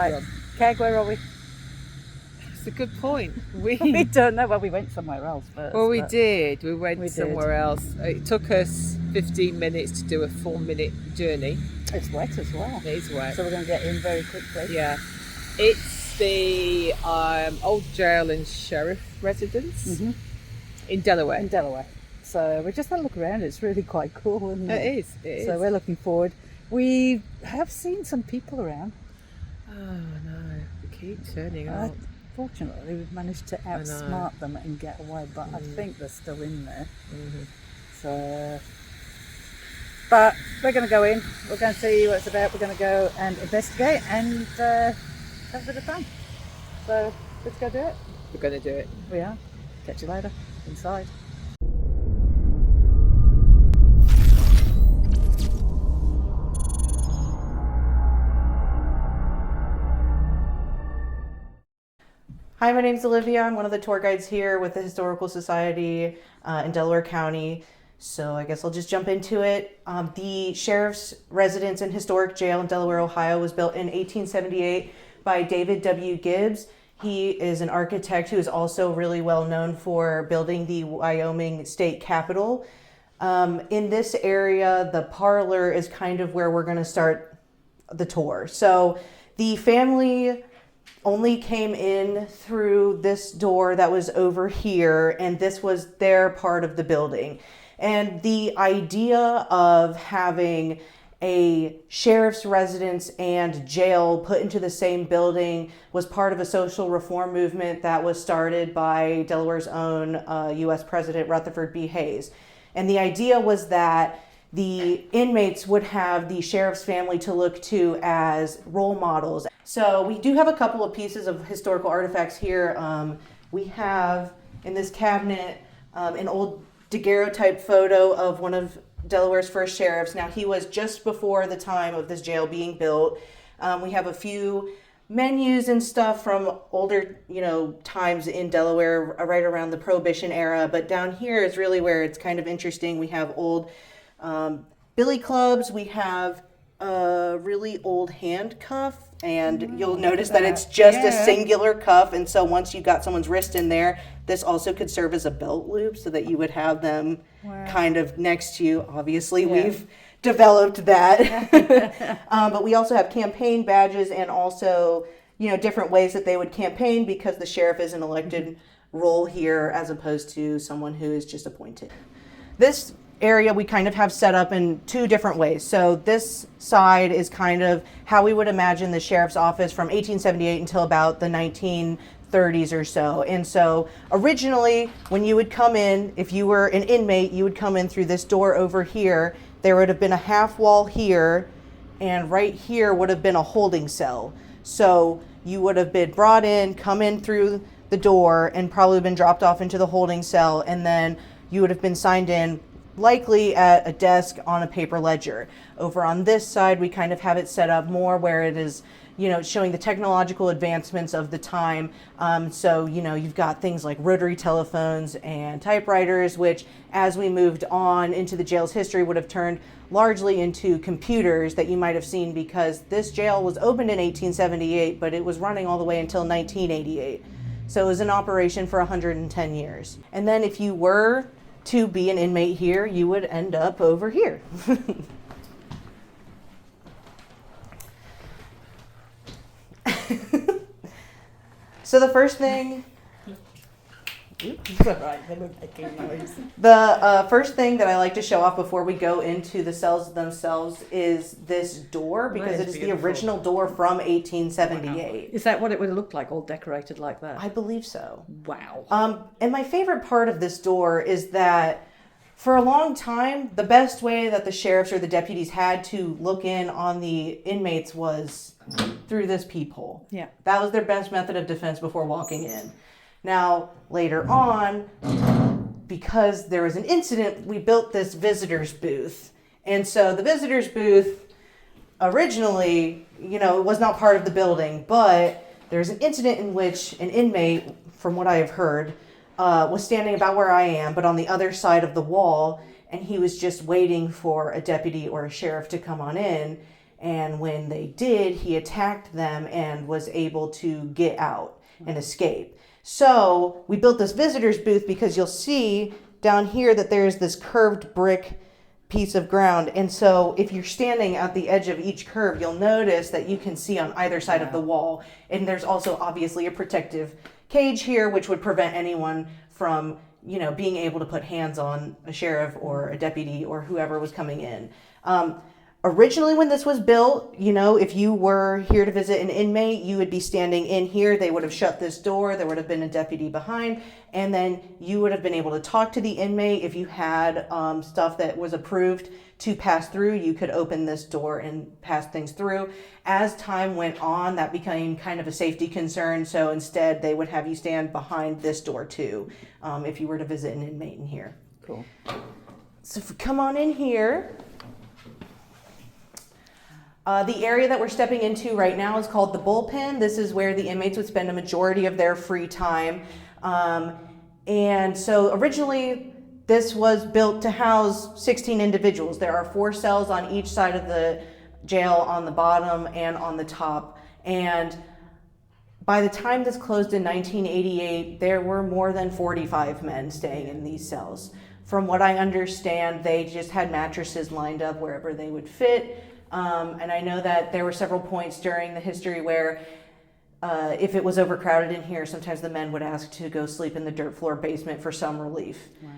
Right. Keg, where are we? It's a good point. We don't know. Well, we went somewhere else first. Well, we did. We went We did. somewhere else. It took us 15 minutes to do a 4-minute journey. It's wet as well. It is wet. So we're going to get in very quickly. Yeah. It's the old jail and sheriff residence in Delaware. In Delaware. So we just had a look around. It's really quite cool, isn't it? It is. So we're looking forward. We have seen some people around. Oh, no. They keep turning up. Fortunately, we've managed to outsmart them and get away, but I think they're still in there. So, but we're going to go in. We're going to see what it's about. We're going to go and investigate and have a bit of fun. So let's go do it. We're going to do it. We are. Catch you later. Inside. Hi, my name's Olivia. I'm one of the tour guides here with the Historical Society in Delaware County. So I guess I'll just jump into it. The Sheriff's Residence and Historic Jail in Delaware, Ohio was built in 1878 by David W. Gibbs. He is an architect who is also really well known for building the Wyoming State Capitol. In this area, the parlor is kind of where we're going to start the tour. So the family only came in through this door that was over here, and this was their part of the building. And the idea of having a sheriff's residence and jail put into the same building was part of a social reform movement that was started by Delaware's own U.S. President Rutherford B. Hayes. And the idea was that the inmates would have the sheriff's family to look to as role models. So we do have a couple of pieces of historical artifacts here. We have in this cabinet an old daguerreotype photo of one of Delaware's first sheriffs. Now, he was just before the time of this jail being built. We have a few menus and stuff from older, times in Delaware, right around the Prohibition era. But down here is really where it's kind of interesting. We have old billy clubs. We have a really old handcuff, and you'll notice that it's just a singular cuff. And so once you got someone's wrist in there, this also could serve as a belt loop so that you would have them kind of next to you. Obviously, we've developed that. But we also have campaign badges and also, different ways that they would campaign, because the sheriff is an elected role here as opposed to someone who is just appointed. This area we kind of have set up in two different ways. So this side is kind of how we would imagine the sheriff's office from 1878 until about the 1930s or so. And so originally, when you would come in, if you were an inmate, you would come in through this door over here. There would have been a half wall here, and right here would have been a holding cell. So you would have been brought in, come in through the door, and probably been dropped off into the holding cell, and then you would have been signed in, likely at a desk on a paper ledger. Over on this side, we kind of have it set up more where it is, showing the technological advancements of the time. So, you've got things like rotary telephones and typewriters, which as we moved on into the jail's history would have turned largely into computers that you might have seen, because this jail was opened in 1878, but it was running all the way until 1988. So it was in operation for 110 years. And then if you were to be an inmate here, you would end up over here. So the first thing, the first thing that I like to show off before we go into the cells themselves is this door, because it is the original door from 1878. Wow. Is that what it would have looked like, all decorated like that? I believe so. Wow. And my favorite part of this door is that for a long time, the best way that the sheriffs or the deputies had to look in on the inmates was through this peephole. Yeah. That was their best method of defense before walking in. Now, later on, because there was an incident, we built this visitor's booth. And so the visitor's booth originally, it was not part of the building, but there's an incident in which an inmate, from what I have heard, was standing about where I am, but on the other side of the wall, and he was just waiting for a deputy or a sheriff to come on in. And when they did, he attacked them and was able to get out and escape. So we built this visitor's booth because you'll see down here that there's this curved brick piece of ground. And so if you're standing at the edge of each curve, you'll notice that you can see on either side of the wall. And there's also obviously a protective cage here, which would prevent anyone from, being able to put hands on a sheriff or a deputy or whoever was coming in. Originally, when this was built, if you were here to visit an inmate, you would be standing in here. They would have shut this door. There would have been a deputy behind. And then you would have been able to talk to the inmate. If you had stuff that was approved to pass through, you could open this door and pass things through. As time went on, that became kind of a safety concern. So instead, they would have you stand behind this door too, if you were to visit an inmate in here. Cool. So if we come on in here. The area that we're stepping into right now is called the bullpen. This is where the inmates would spend a majority of their free time. And so originally, this was built to house 16 individuals. There are 4 cells on each side of the jail, on the bottom and on the top. And by the time this closed in 1988, there were more than 45 men staying in these cells. From what I understand, they just had mattresses lined up wherever they would fit. And I know that there were several points during the history where if it was overcrowded in here, sometimes the men would ask to go sleep in the dirt floor basement for some relief. Right.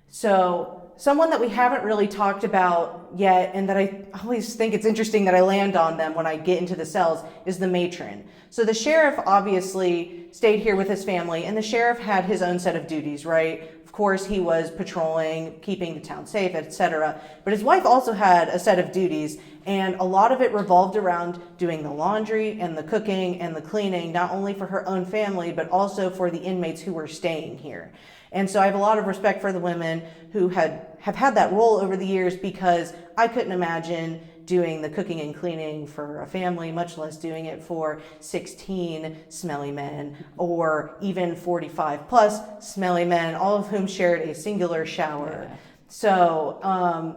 So someone that we haven't really talked about yet, and that I always think it's interesting that I land on them when I get into the cells, is the matron. So the sheriff obviously stayed here with his family, and the sheriff had his own set of duties, right? Of course, he was patrolling, keeping the town safe, etc. But his wife also had a set of duties, and a lot of it revolved around doing the laundry and the cooking and the cleaning, not only for her own family, but also for the inmates who were staying here. And so I have a lot of respect for the women who have had that role over the years, because I couldn't imagine doing the cooking and cleaning for a family, much less doing it for 16 smelly men or even 45 plus smelly men, all of whom shared a singular shower. Yeah. So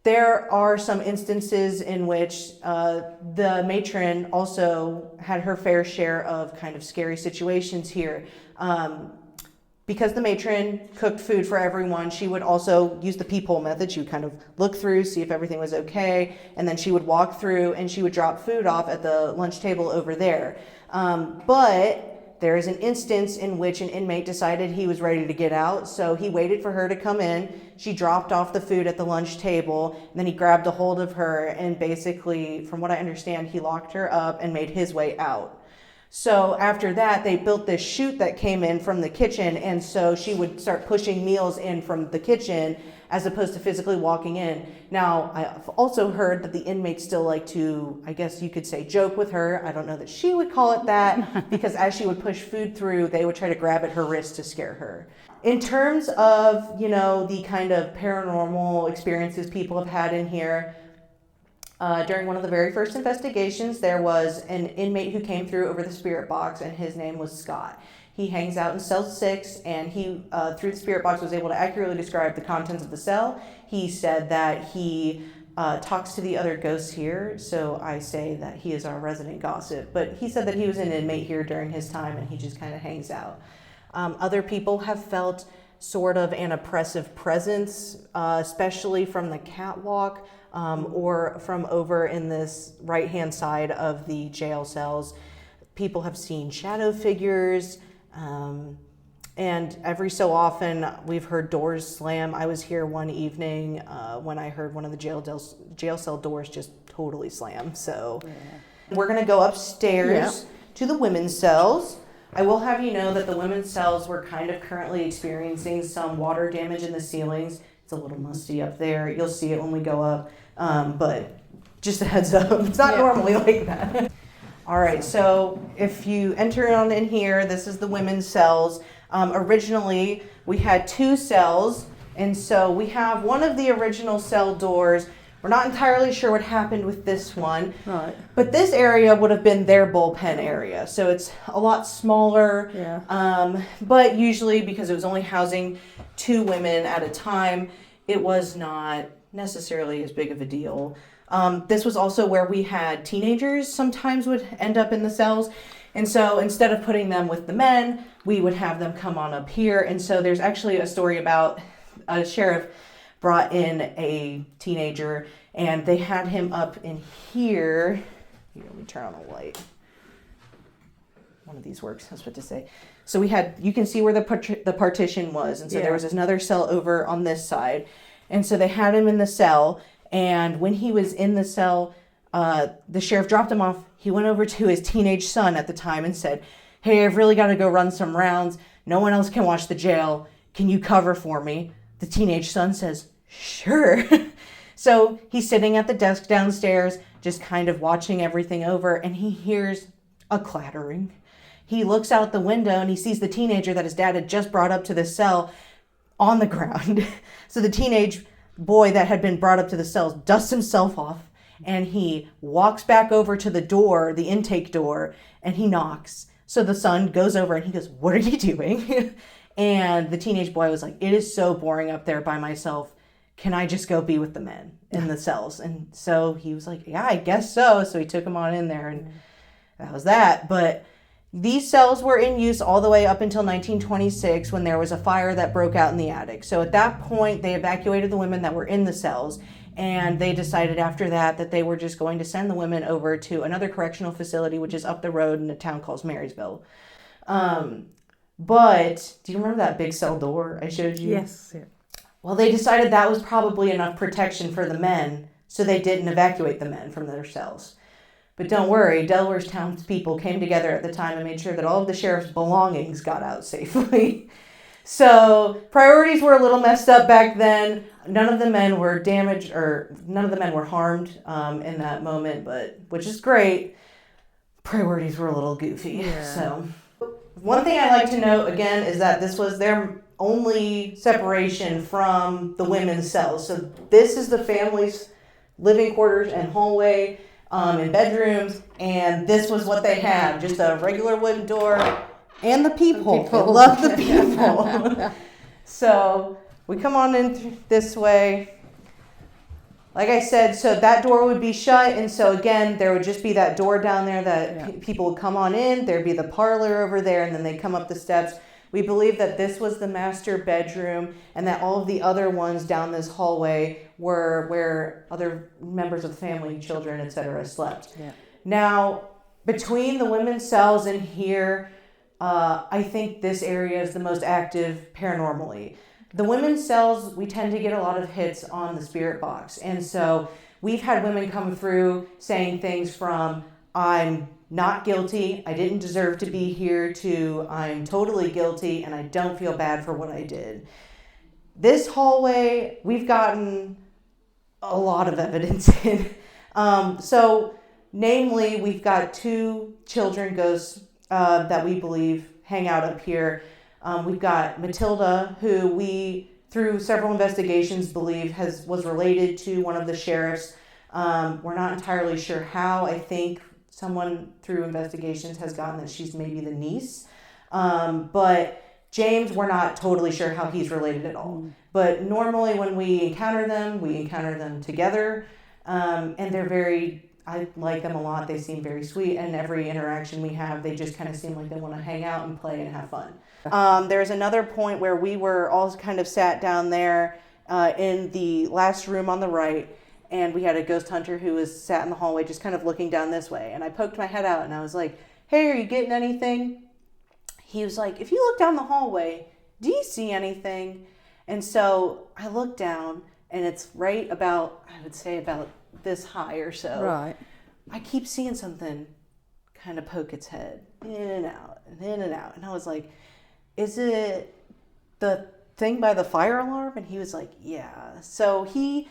there are some instances in which the matron also had her fair share of kind of scary situations here. Because the matron cooked food for everyone, she would also use the peephole method. She would kind of look through, see if everything was okay, and then she would walk through and she would drop food off at the lunch table over there. But there is an instance in which an inmate decided he was ready to get out, so he waited for her to come in. She dropped off the food at the lunch table, and then he grabbed a hold of her, and basically, from what I understand, he locked her up and made his way out. So after that, they built this chute that came in from the kitchen, and so she would start pushing meals in from the kitchen as opposed to physically walking in. Now, I've also heard that the inmates still like to, I guess you could say, joke with her. I don't know that she would call it that, because as she would push food through, they would try to grab at her wrist to scare her. In terms of, the kind of paranormal experiences people have had in here, during one of the very first investigations, there was an inmate who came through over the spirit box, and his name was Scott. He hangs out in cell 6, and he, through the spirit box, was able to accurately describe the contents of the cell. He said that he talks to the other ghosts here, so I say that he is our resident gossip. But he said that he was an inmate here during his time, and he just kind of hangs out. Other people have felt sort of an oppressive presence, especially from the catwalk. Or from over in this right-hand side of the jail cells. People have seen shadow figures, and every so often we've heard doors slam. I was here one evening when I heard one of the jail cell doors just totally slam. So we're going to go upstairs to the women's cells. I will have you know that the women's cells were kind of currently experiencing some water damage in the ceilings. It's a little musty up there. You'll see it when we go up. But just a heads up, it's not normally like that. All right, so if you enter on in here, this is the women's cells. Originally, we had 2 cells, and so we have one of the original cell doors. We're not entirely sure what happened with this one, right? But this area would have been their bullpen area, so it's a lot smaller. Yeah. But usually, because it was only housing 2 women at a time, it was not necessarily as big of a deal. This was also where we had teenagers sometimes would end up in the cells. And so instead of putting them with the men, we would have them come on up here. And so there's actually a story about a sheriff brought in a teenager and they had him up in here. Here, let me turn on the light. One of these works, I was about to say. So we had, you can see where the partition was. And so there was another cell over on this side. And so they had him in the cell. And when he was in the cell, the sheriff dropped him off. He went over to his teenage son at the time and said, "Hey, I've really got to go run some rounds. No one else can watch the jail. Can you cover for me?" The teenage son says, "Sure." So he's sitting at the desk downstairs, just kind of watching everything over, and he hears a clattering. He looks out the window and he sees the teenager that his dad had just brought up to the cell on the ground. So the teenage boy that had been brought up to the cells dusts himself off and he walks back over to the door, the intake door, and he knocks. So the son goes over and he goes, "What are you doing?" And the teenage boy was like, "It is so boring up there by myself. Can I just go be with the men in the cells?" And so he was like, "Yeah, I guess so." So he took him on in there and that was that. But these cells were in use all the way up until 1926 when there was a fire that broke out in the attic. So at that point, they evacuated the women that were in the cells, and they decided after that that they were just going to send the women over to another correctional facility, which is up the road in a town called Marysville. But do you remember that big cell door I showed you? Yes. Yeah. Well, they decided that was probably enough protection for the men, so they didn't evacuate the men from their cells. But don't worry, Delaware's townspeople came together at the time and made sure that all of the sheriff's belongings got out safely. So priorities were a little messed up back then. None of the men were damaged, or none of the men were harmed in that moment, but which is great. Priorities were a little goofy. Yeah. So one thing I like to note again is that this was their only separation from the women's cells. So this is the family's living quarters and hallway. And bedrooms, and this was what they had, just a regular wooden door and the peephole. I love the peephole. So we come on in this way. Like I said, so that door would be shut, and so again, there would just be that door down there that people would come on in. There'd be the parlor over there, and then they'd come up the steps. We believe that this was the master bedroom and that all of the other ones down this hallway were where other members of the family, children, etc. slept. Yeah. Now, between the women's cells and here, I think this area is the most active paranormally. The women's cells, we tend to get a lot of hits on the spirit box. And so we've had women come through saying things from, "I'm not guilty, I didn't deserve to be here," to "I'm totally guilty and I don't feel bad for what I did." This hallway, we've gotten a lot of evidence in. So namely, we've got 2 children ghosts that we believe hang out up here. We've got Matilda, who we, through several investigations, believe was related to one of the sheriffs. We're not entirely sure how. I think someone through investigations has gotten that she's maybe the niece. But James, we're not totally sure how he's related at all. But normally when we encounter them together. And they're I like them a lot. They seem very sweet. And every interaction we have, they just kind of seem like they want to hang out and play and have fun. There's another point where we were all kind of sat down there in the last room on the right. And we had a ghost hunter who was sat in the hallway just kind of looking down this way. And I poked my head out and I was like, "Hey, are you getting anything?" He was like, "If you look down the hallway, do you see anything?" And so I looked down and it's right about, I would say about this high or so. Right. I keep seeing something kind of poke its head in and out and in and out. And I was like, "Is it the thing by the fire alarm?" And he was like, "Yeah." So he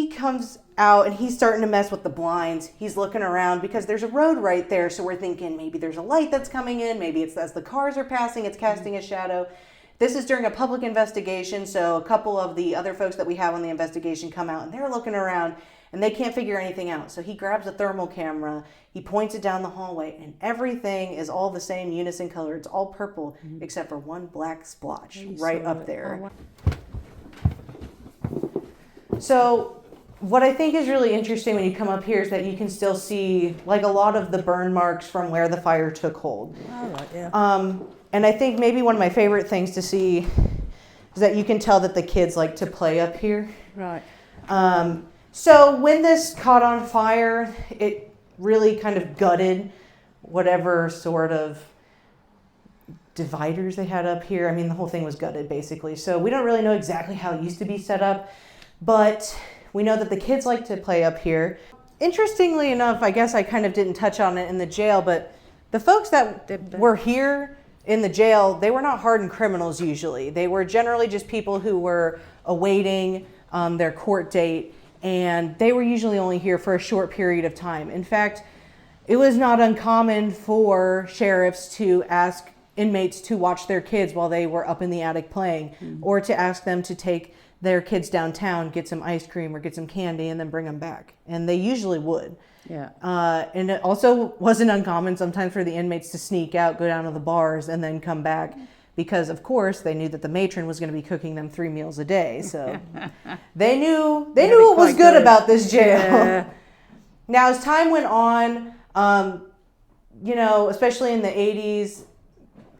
comes out and he's starting to mess with the blinds. He's looking around because there's a road right there. So we're thinking maybe there's a light that's coming in. Maybe it's as the cars are passing, it's casting a shadow. This is during a public investigation. So a couple of the other folks that we have on the investigation come out and they're looking around and they can't figure anything out. So he grabs a thermal camera, he points it down the hallway, and everything is all the same unison color. It's all purple except for one black splotch right up there. So what I think is really interesting when you come up here is that you can still see like a lot of the burn marks from where the fire took hold. All right, yeah. And I think maybe one of my favorite things to see is that you can tell that the kids like to play up here. Right. So when this caught on fire, it really kind of gutted whatever sort of dividers they had up here. I mean, the whole thing was gutted basically. So we don't really know exactly how it used to be set up, but we know that the kids like to play up here. Interestingly enough, I guess I kind of didn't touch on it in the jail, but the folks that were here in the jail, they were not hardened criminals usually. They were generally just people who were awaiting their court date, and they were usually only here for a short period of time. In fact, it was not uncommon for sheriffs to ask inmates to watch their kids while they were up in the attic playing, or to ask them to take their kids downtown, get some ice cream or get some candy, and then bring them back. And they usually would. Yeah. And it also wasn't uncommon sometimes for the inmates to sneak out, go down to the bars, and then come back, because of course they knew that the matron was going to be cooking them 3 meals a day. So they knew what was good about this jail. Yeah. Now, as time went on, especially in the 80s,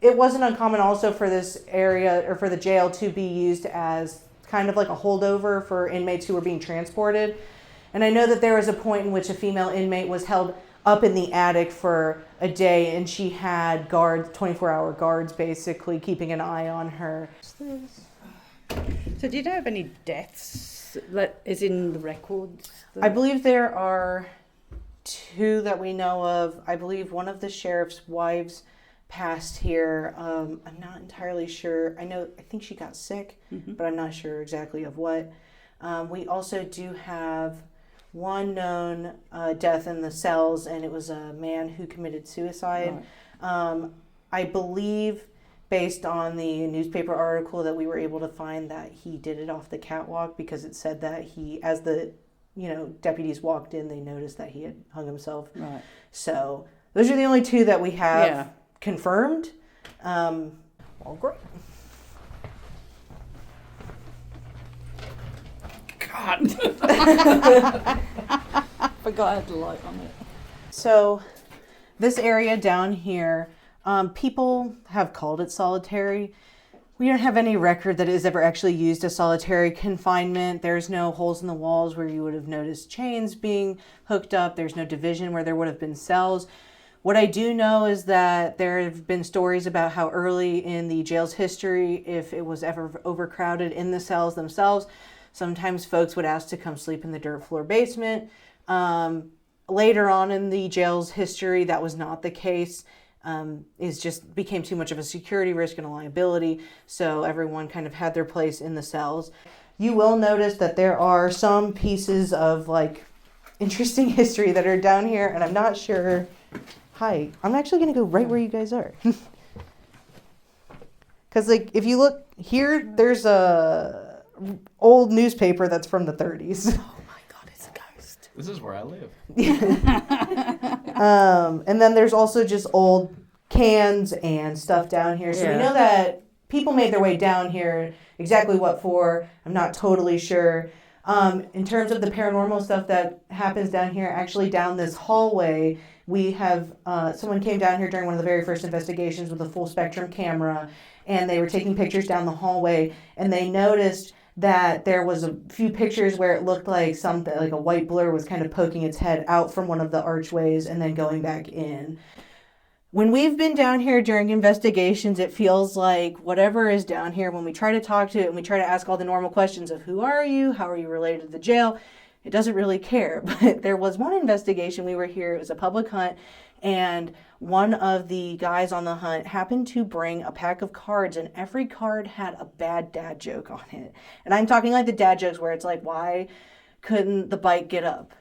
it wasn't uncommon also for this area or for the jail to be used as kind of like a holdover for inmates who were being transported. And I know that there was a point in which a female inmate was held up in the attic for a day, and she had guards, 24-hour guards, basically keeping an eye on her. So do you know of any deaths that is in the records? I believe there are 2 that we know of. I believe one of the sheriff's wives passed here. I'm not entirely sure. I think she got sick, but I'm not sure exactly of what. We also do have one known death in the cells, and it was a man who committed suicide. Right. I believe, based on the newspaper article that we were able to find, that he did it off the catwalk, because it said that he, as the deputies walked in, they noticed that he had hung himself. Right. So those are the only 2 that we have confirmed. All great. God. Forgot I had the light on it. So this area down here, people have called it solitary. We don't have any record that it has ever actually used as solitary confinement. There's no holes in the walls where you would have noticed chains being hooked up. There's no division where there would have been cells. What I do know is that there have been stories about how early in the jail's history, if it was ever overcrowded in the cells themselves, sometimes folks would ask to come sleep in the dirt floor basement. Later on in the jail's history, that was not the case. It just became too much of a security risk and a liability, so everyone kind of had their place in the cells. You will notice that there are some pieces of interesting history that are down here, and I'm not sure. Hi, I'm actually going to go right where you guys are. Because if you look here, there's a old newspaper that's from the 30s. Oh my God, it's a ghost. This is where I live. And then there's also just old cans and stuff down here. So we know that people made their way down here. Exactly what for, I'm not totally sure. In terms of the paranormal stuff that happens down here, actually down this hallway, we have someone came down here during one of the very first investigations with a full spectrum camera, and they were taking pictures down the hallway, and they noticed that there was a few pictures where it looked like something, like a white blur was kind of poking its head out from one of the archways and then going back in. When we've been down here during investigations, it feels like whatever is down here, when we try to talk to it and we try to ask all the normal questions of who are you, how are you related to the jail, it doesn't really care. But there was one investigation, we were here, it was a public hunt, and one of the guys on the hunt happened to bring a pack of cards, and every card had a bad dad joke on it. And I'm talking like the dad jokes where it's like, why couldn't the bike get up?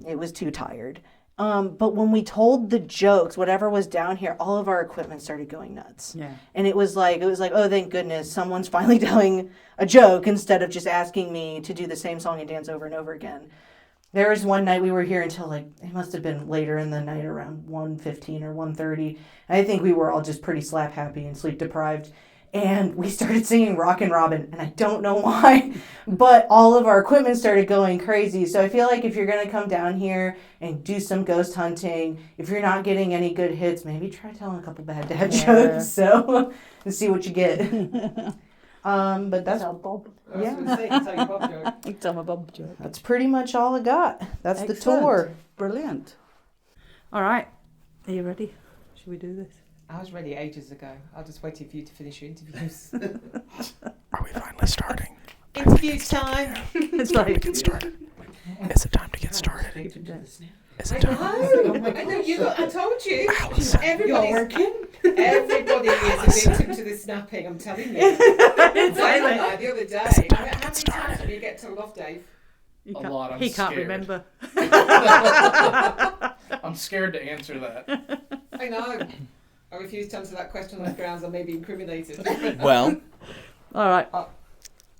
It was too tired. But when we told the jokes, whatever was down here, all of our equipment started going nuts. Yeah. And it was like, oh, thank goodness, someone's finally telling a joke instead of just asking me to do the same song and dance over and over again. There was one night we were here until it must have been later in the night, around 1:15 or 1:30. I think we were all just pretty slap happy and sleep deprived. and we started singing Rockin' Robin, and I don't know why, but all of our equipment started going crazy. So I feel like if you're going to come down here and do some ghost hunting, if you're not getting any good hits, maybe try telling a couple bad dad jokes, so, and see what you get. But that's... Tell Bob. I was going to say, tell your Bob joke. Tell my Bob joke. That's pretty much all I got. That's the Excellent. tour. Brilliant. All right. Are you ready? Should we do this? I was ready ages ago. I'll just wait for you to finish your interviews. Are we finally starting? Interview time! It's Time to like... get started. Is it time to get started? Is it time? I know, I told you. Allison. Everybody is a victim to the snapping, I'm telling you. The other day. Is it time to How get many started? times did you get told off, Dave? He A can't, lot, I'm he can't scared. remember. I'm scared to answer that. I know. I refuse to answer that question on the grounds I may be incriminated. Well, All right.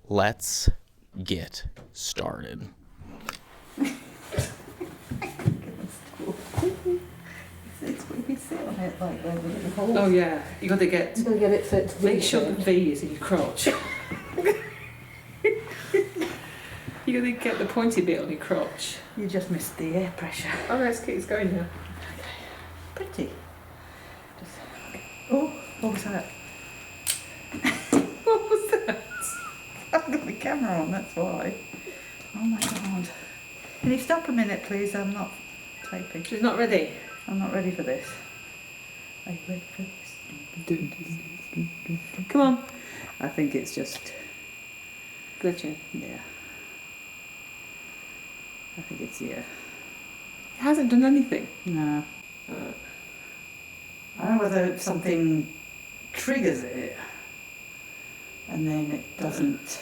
let's get started. It's when you sit on it like that with the hole. Oh yeah, you got to get. You gotta get it fit to Make sure the V is in your crotch. You got to get the pointy bit on your crotch. You just missed the air pressure. Oh, let's keep going now. Pretty. Just... Oh, what was that? What was that? I've got the camera on, that's why. Oh my god. Can you stop a minute, please? I'm not typing. She's not ready. I'm not ready for this. Are you ready for this? Come on. I think it's just... Glitching. Yeah. I think it's, yeah. It hasn't done anything. No. I don't know whether something triggers it and then it doesn't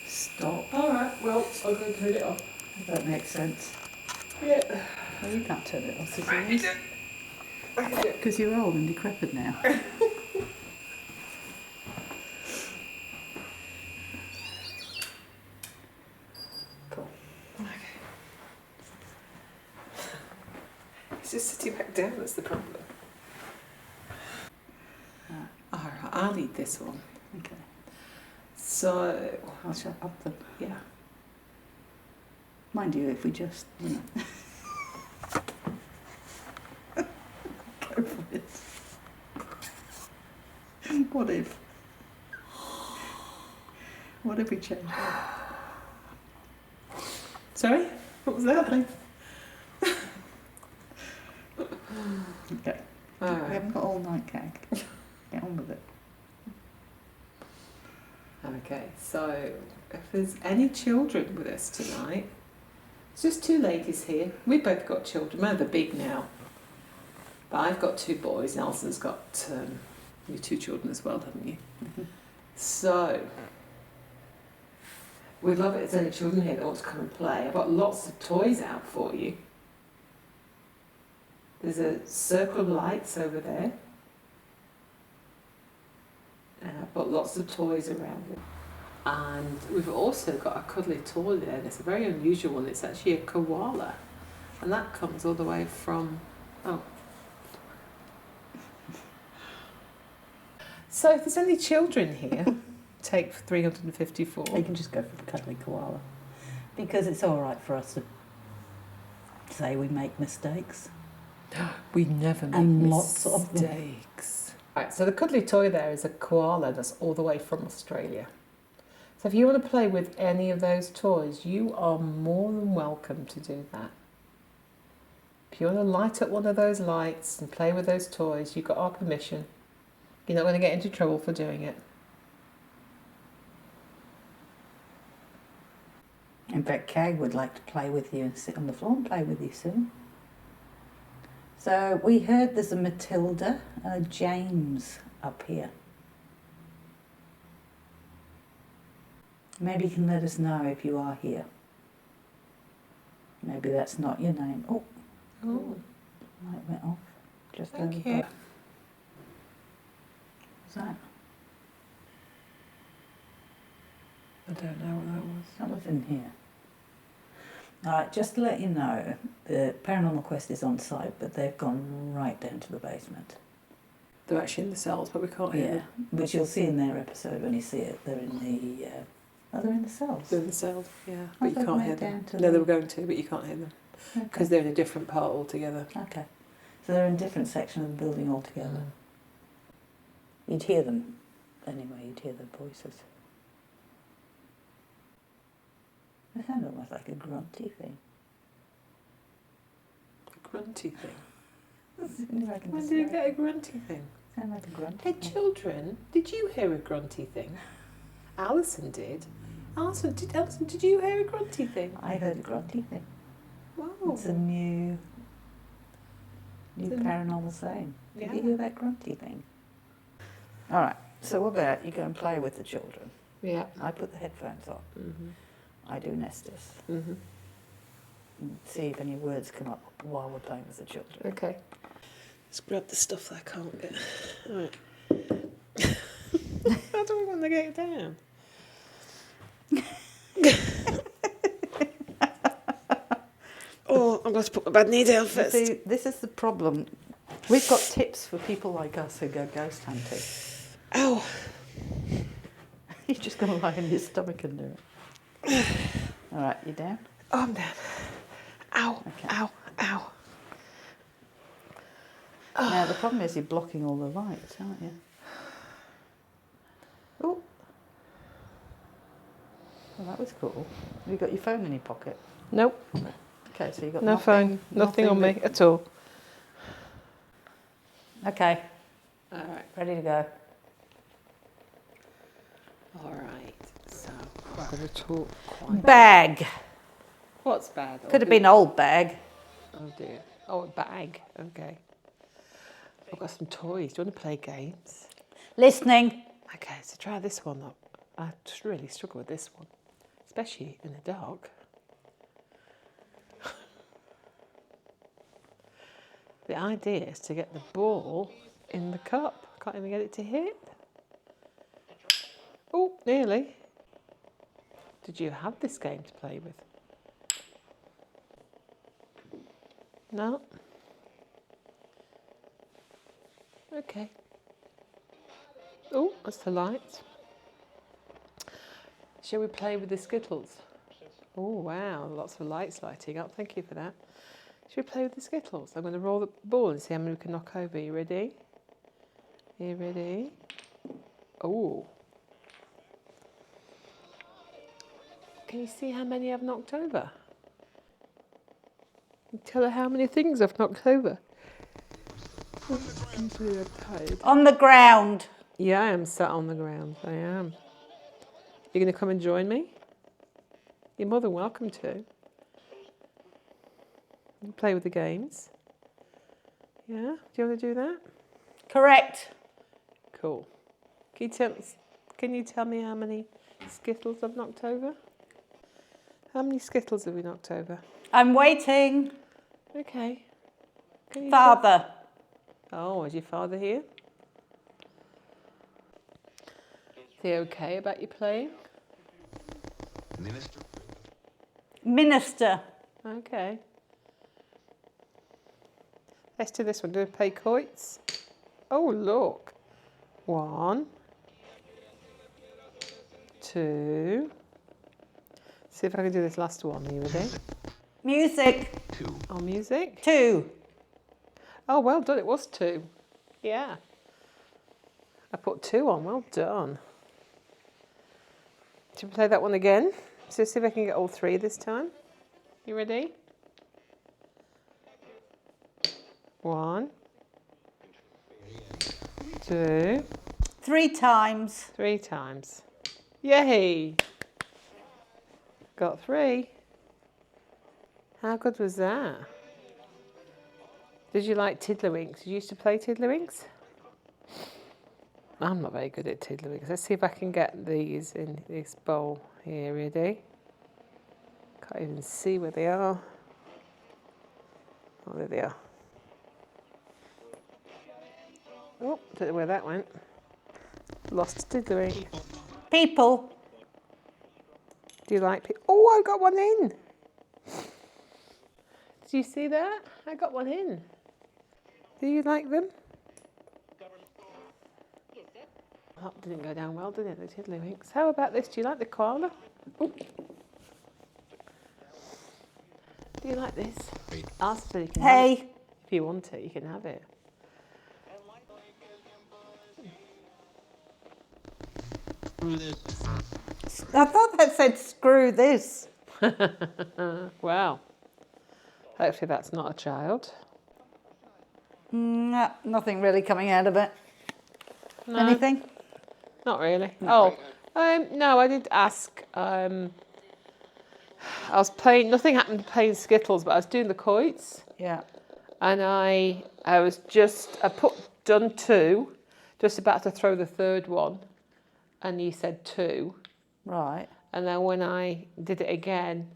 stop. Alright, well, I'll go turn it off. If that makes sense. Yeah. Well, you can't turn it off, because you're old and decrepit now. Cool. It's just sitting back down that's the problem. Alright, I'll eat this one. Okay. So, I'll shut up then. yeah. Mind you, if we just, you know. Go for it. What if? What if we change it? Sorry? What was that thing? Okay. We Alright. haven't got all night, Cag. Get on with it. Okay, so if there's any children with us tonight, it's just two ladies here. We've both got children. Well, they're big now. But I've got two boys. Nelson's got you two children as well, haven't you? Mhm. So, we'd love it if there's any children here that want to come and play. I've got lots of toys out for you. There's a circle of lights over there. And I've got lots of toys around it. And we've also got a cuddly toy there, and it's a very unusual one. It's actually a koala. And that comes all the way from... Oh. So if there's any children here, take 354. You can just go for the cuddly koala. Because it's all right for us to say we make mistakes. We never make And lots of them. mistakes. Right, so the cuddly toy there is a koala that's all the way from Australia. So if you want to play with any of those toys, you are more than welcome to do that. If you want to light up one of those lights and play with those toys, you've got our permission. You're not going to get into trouble for doing it. In fact, Cag would like to play with you and sit on the floor and play with you soon. So we heard there's a Matilda and a James up here. Maybe you can let us know if you are here. Maybe that's not your name. Oh, Oh, light went off. Just thank over you. there. What's that? I don't know what that was. That was in here. Alright, just to let you know, the Paranormal Quest is on site, but they've gone right down to the basement. They're actually in the cells, but we can't hear Yeah, them. which you'll see in their episode when you see it. They're in the. They're in the cells. They're in the cells, yeah, I but you thought can't they hear went them. down to No, they the- were going to, but you can't hear them Okay. because they're in a different part altogether. Okay. So they're in a different section of the building altogether. You'd hear them anyway. You'd hear their voices. They sound almost like a grunty thing. A grunty thing. When do you get a grunty thing? Sound like a grunty Hey, thing. children, did you hear a grunty thing? Alison did. Alison, did you hear a grunty thing? I heard a grunty thing. Wow. It's a new It's a- paranormal saying. Did Yeah. you hear that grunty thing? All right. So what about you go and play with the children? Yeah. I put the headphones on. Mm-hmm. I do Nestus. Mm-hmm. And see if any words come up while we're playing with the children. Okay. Let's grab the stuff that I can't get. Right. How do we want to get it down? Oh, I'm going to put my bad knee down You first. see, this is the problem. We've got tips for people like us who go ghost hunting. Ow. You're just going to lie on your stomach and do it. All right, you down? Oh, I'm down. Ow. Okay. Ow. Ow. Now, the problem is you're blocking all the lights, aren't you? Oh. Well, that was cool. Have you got your phone in your pocket? Nope. Okay, so you've got No phone. Nothing on me at all. Okay, All right. ready to go. All right. So I'm going to talk quite. Bag. What's bad? Could have been old bag. Oh dear. Oh, a bag. Okay. I've got some toys. Do you want to play games? Listening. Okay, so try this one up. I just really struggle with this one, especially in the dark. The idea is to get the ball in the cup. Can't even get it to hit. Oh, nearly. Did you have this game to play with? No? Okay. Oh, that's the light. Shall we play with the Skittles? Oh, wow, lots of lights lighting up. Thank you for that. Shall we play with the Skittles? I'm going to roll the ball and see how many we can knock over. You ready? You ready? Oh. Can you see how many I've knocked over? Tell her how many things I've knocked over. On the ground. Yeah, I am sat on the ground. I am. You're going to come and join me? You're more than welcome to. You can play with the games. Yeah? Do you want to do that? Correct. Cool. Can you tell me how many Skittles I've knocked over? How many Skittles have we knocked over? I'm waiting. Okay. Can you Father. Oh, is your father here? Is he okay about you playing? Minister. Okay. Let's do this one. Do we play quoits? Oh, look. 1, 2. See if I can do this last one. Are you ready? Music. Oh, music. 2. Oh, well done. It was 2. Yeah. I put 2 on. Well done. Should we play that one again? So see if I can get all 3 this time. You ready? 1, 2, 3 times. 3 times. Yay! Got 3. How good was that? Did you like Tiddlywinks? Did you used to play Tiddlywinks? I'm not very good at Tiddlywinks. Let's see if I can get these in this bowl here. Ready? Can't even see where they are. Oh, there they are. Oh, don't know where that went. Lost Tiddlywink. People. Do you like people? Oh, I got one in. Did you see that? I got one in. Do you like them? That didn't go down well, did it, the tiddlywinks? How about this? Do you like the koala? Ooh. Do you like this? Ask so you can have it. If you want it, you can have it. I thought that said screw this. Wow. Hopefully that's not a child. Nah, nothing really coming out of it. No, Anything? not really. No, I did ask. I was playing, nothing happened playing Skittles, but I was doing the quotes. Yeah. And I put done 2, just about to throw the third one. And you said 2. Right. And then when I did it again,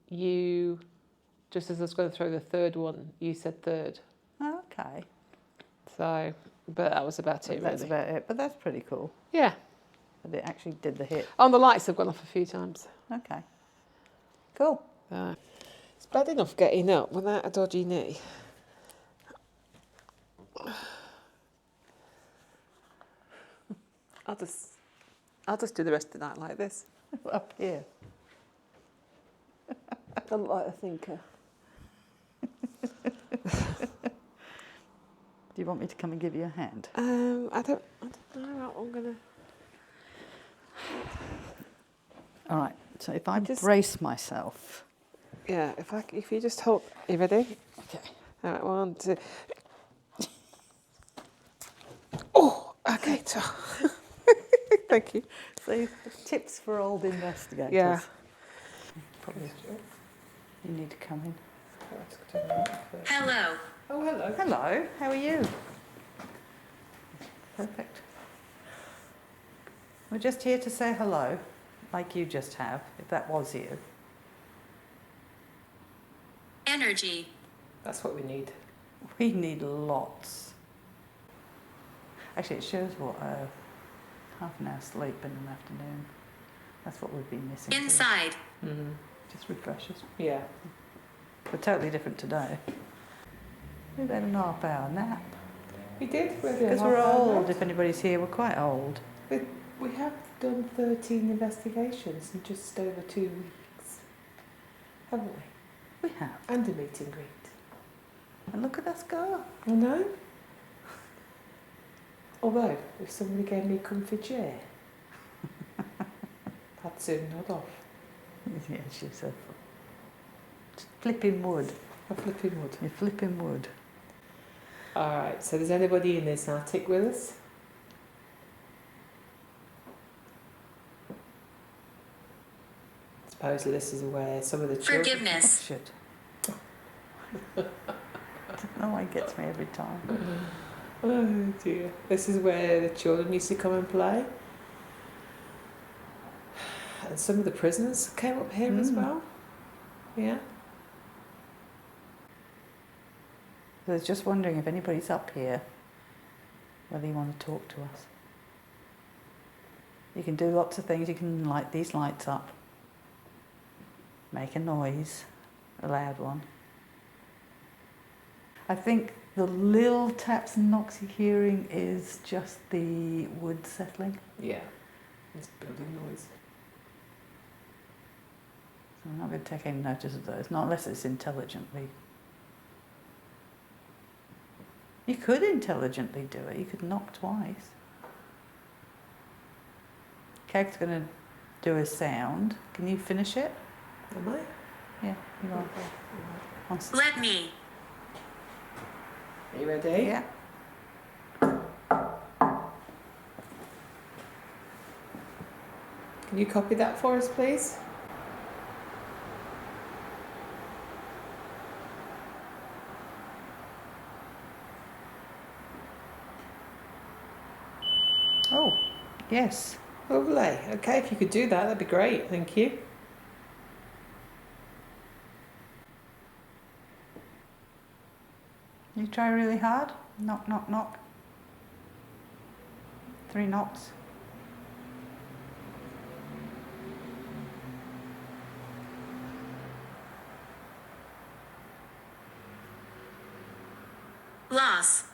you, just as I was going to throw the third one, you said third. Okay. So, but that was about it, That's really. about it. But that's pretty cool. Yeah. That it actually did the hit. Oh, and the lights have gone off a few times. Okay. Cool. It's bad enough getting up without a dodgy knee. I'll just do the rest of the night like this. Up here. I'm like a thinker. Do you want me to come and give you a hand? I don't know what I'm gonna. All right. So if I brace myself. Yeah, if you just hold, you ready? Okay. All right, 1, 2. Oh, okay. So, thank you. So tips for old investigators. Yeah. Probably. You need to come in. Hello. Oh, hello. Hello. How are you? Perfect. We're just here to say hello, like you just have, if that was you. Energy. That's what we need. We need lots. Actually, it shows what half an hour sleep in the afternoon. That's what we've been missing. today. Inside. Mm-hmm. Just refreshes. Yeah. We're totally different today. We've had an half-hour nap. We did. Because we're old. If anybody's here, we're quite old. We have done 13 investigations in just over 2 weeks, haven't we? We have. And a meet and greet. And look at us go. I know. Although, if somebody gave me a comfy chair, I'd soon nod off. Yes, she's a flipping wood. A flipping wood. You're flipping wood. All right, so there's anybody in this attic with us? Supposedly this is where some of the children... Forgiveness. Oh, shit. No one gets me every time. Oh dear. This is where the children used to come and play. And some of the prisoners came up here as well. Yeah. So I was just wondering if anybody's up here, whether you want to talk to us. You can do lots of things. You can light these lights up, make a noise, a loud one. I think the little taps and knocks you're hearing is just the wood settling. Yeah. It's building noise. So I'm not going to take any notice of those, not unless it's intelligently. You could intelligently do it. You could knock twice. Keg's going to do a sound. Can you finish it? Am I? Yeah, you are. Let me. Are you ready? Yeah. Can you copy that for us, please? Oh, yes. Lovely. Okay, if you could do that, that'd be great. Thank you. You try really hard. Knock, knock, knock. 3 knocks. Loss.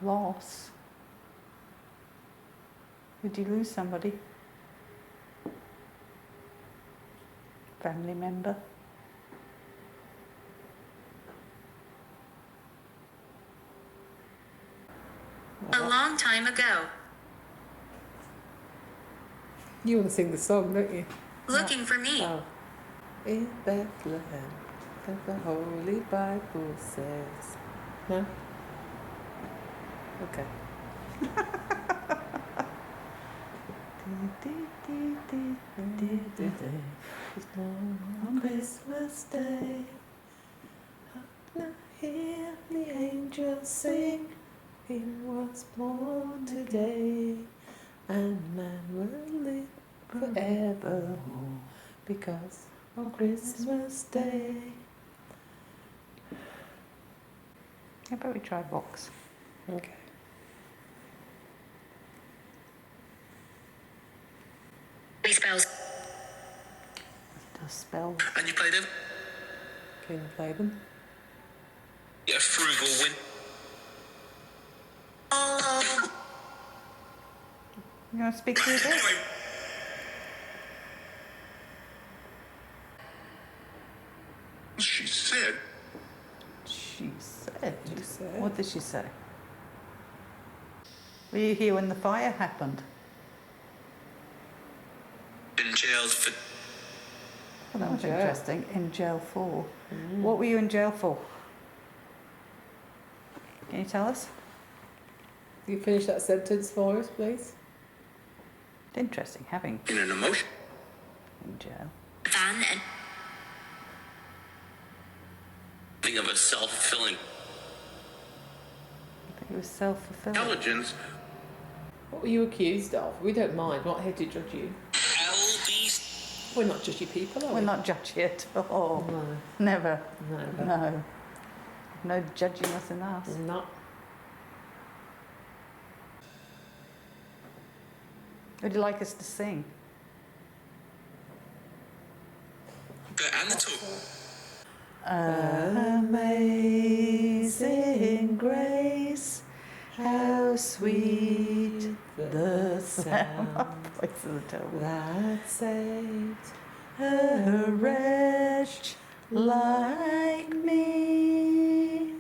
Loss. Did you lose somebody? Family member? A long time ago. You want to sing the song, don't you? Looking for me. Oh. In Bethlehem, that the Holy Bible says. No? Okay. On Christmas Day, now hear the angels sing. He was born today, and man will live forevermore, because on Christmas Day. How about we try Vox? Okay. Spells. Does spells. And you play them? Can you play them? Get a frugal win. You want to speak through this? Anyway, she said, She said. You said. What did she say? Were you here when the fire happened? in jail for Well, that was jail. interesting. In jail for. What were you in jail for? Can you tell us? Can you finish that sentence for us, please? Interesting having in an emotion. in jail. Van and Think of a self-fulfilling I think it was self-fulfilling. intelligence. What were you accused of? We don't mind. We're not here to judge you. LBC. We're not judgy people, are we? We're not judgy at all. No. Never. No. No. No judging us in us. Not. Would you like us to sing? And the talk. Amazing grace, how sweet the sound. Voice of the devil. That saved. A wretch like me.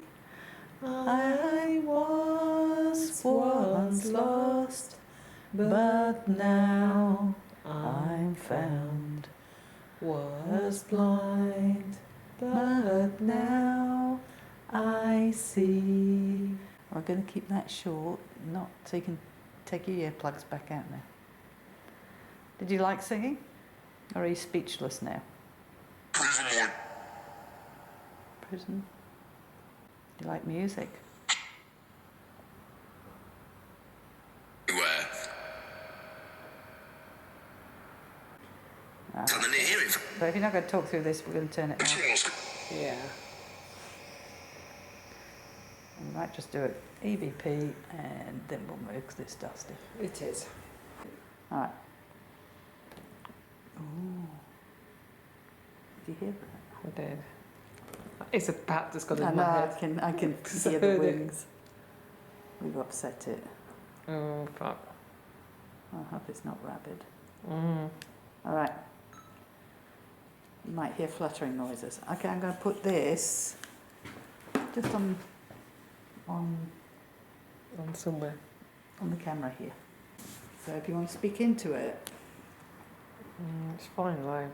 I was once lost, but now I'm found. Was blind, but now I see. We're going to keep that short, not so you can take your earplugs back out now. Did you like singing? Or are you speechless now? Prison. Prison? Do you like music? Where? Ah. Something to hear it. But if you're not going to talk through this, we're going to turn it off. Yeah. We might just do it EVP and then we'll move because it's dusty. It is. Alright. Ooh. Did you hear that? I did. It's a bat that's got I in know, my I head. can Because I hear the heard it. wings. We've upset it. Oh, fuck. I hope it's not rabid. Mm. Alright. You might hear fluttering noises. Okay, I'm going to put this just on On somewhere. the camera here. So if you want to speak into it, It's fine, low.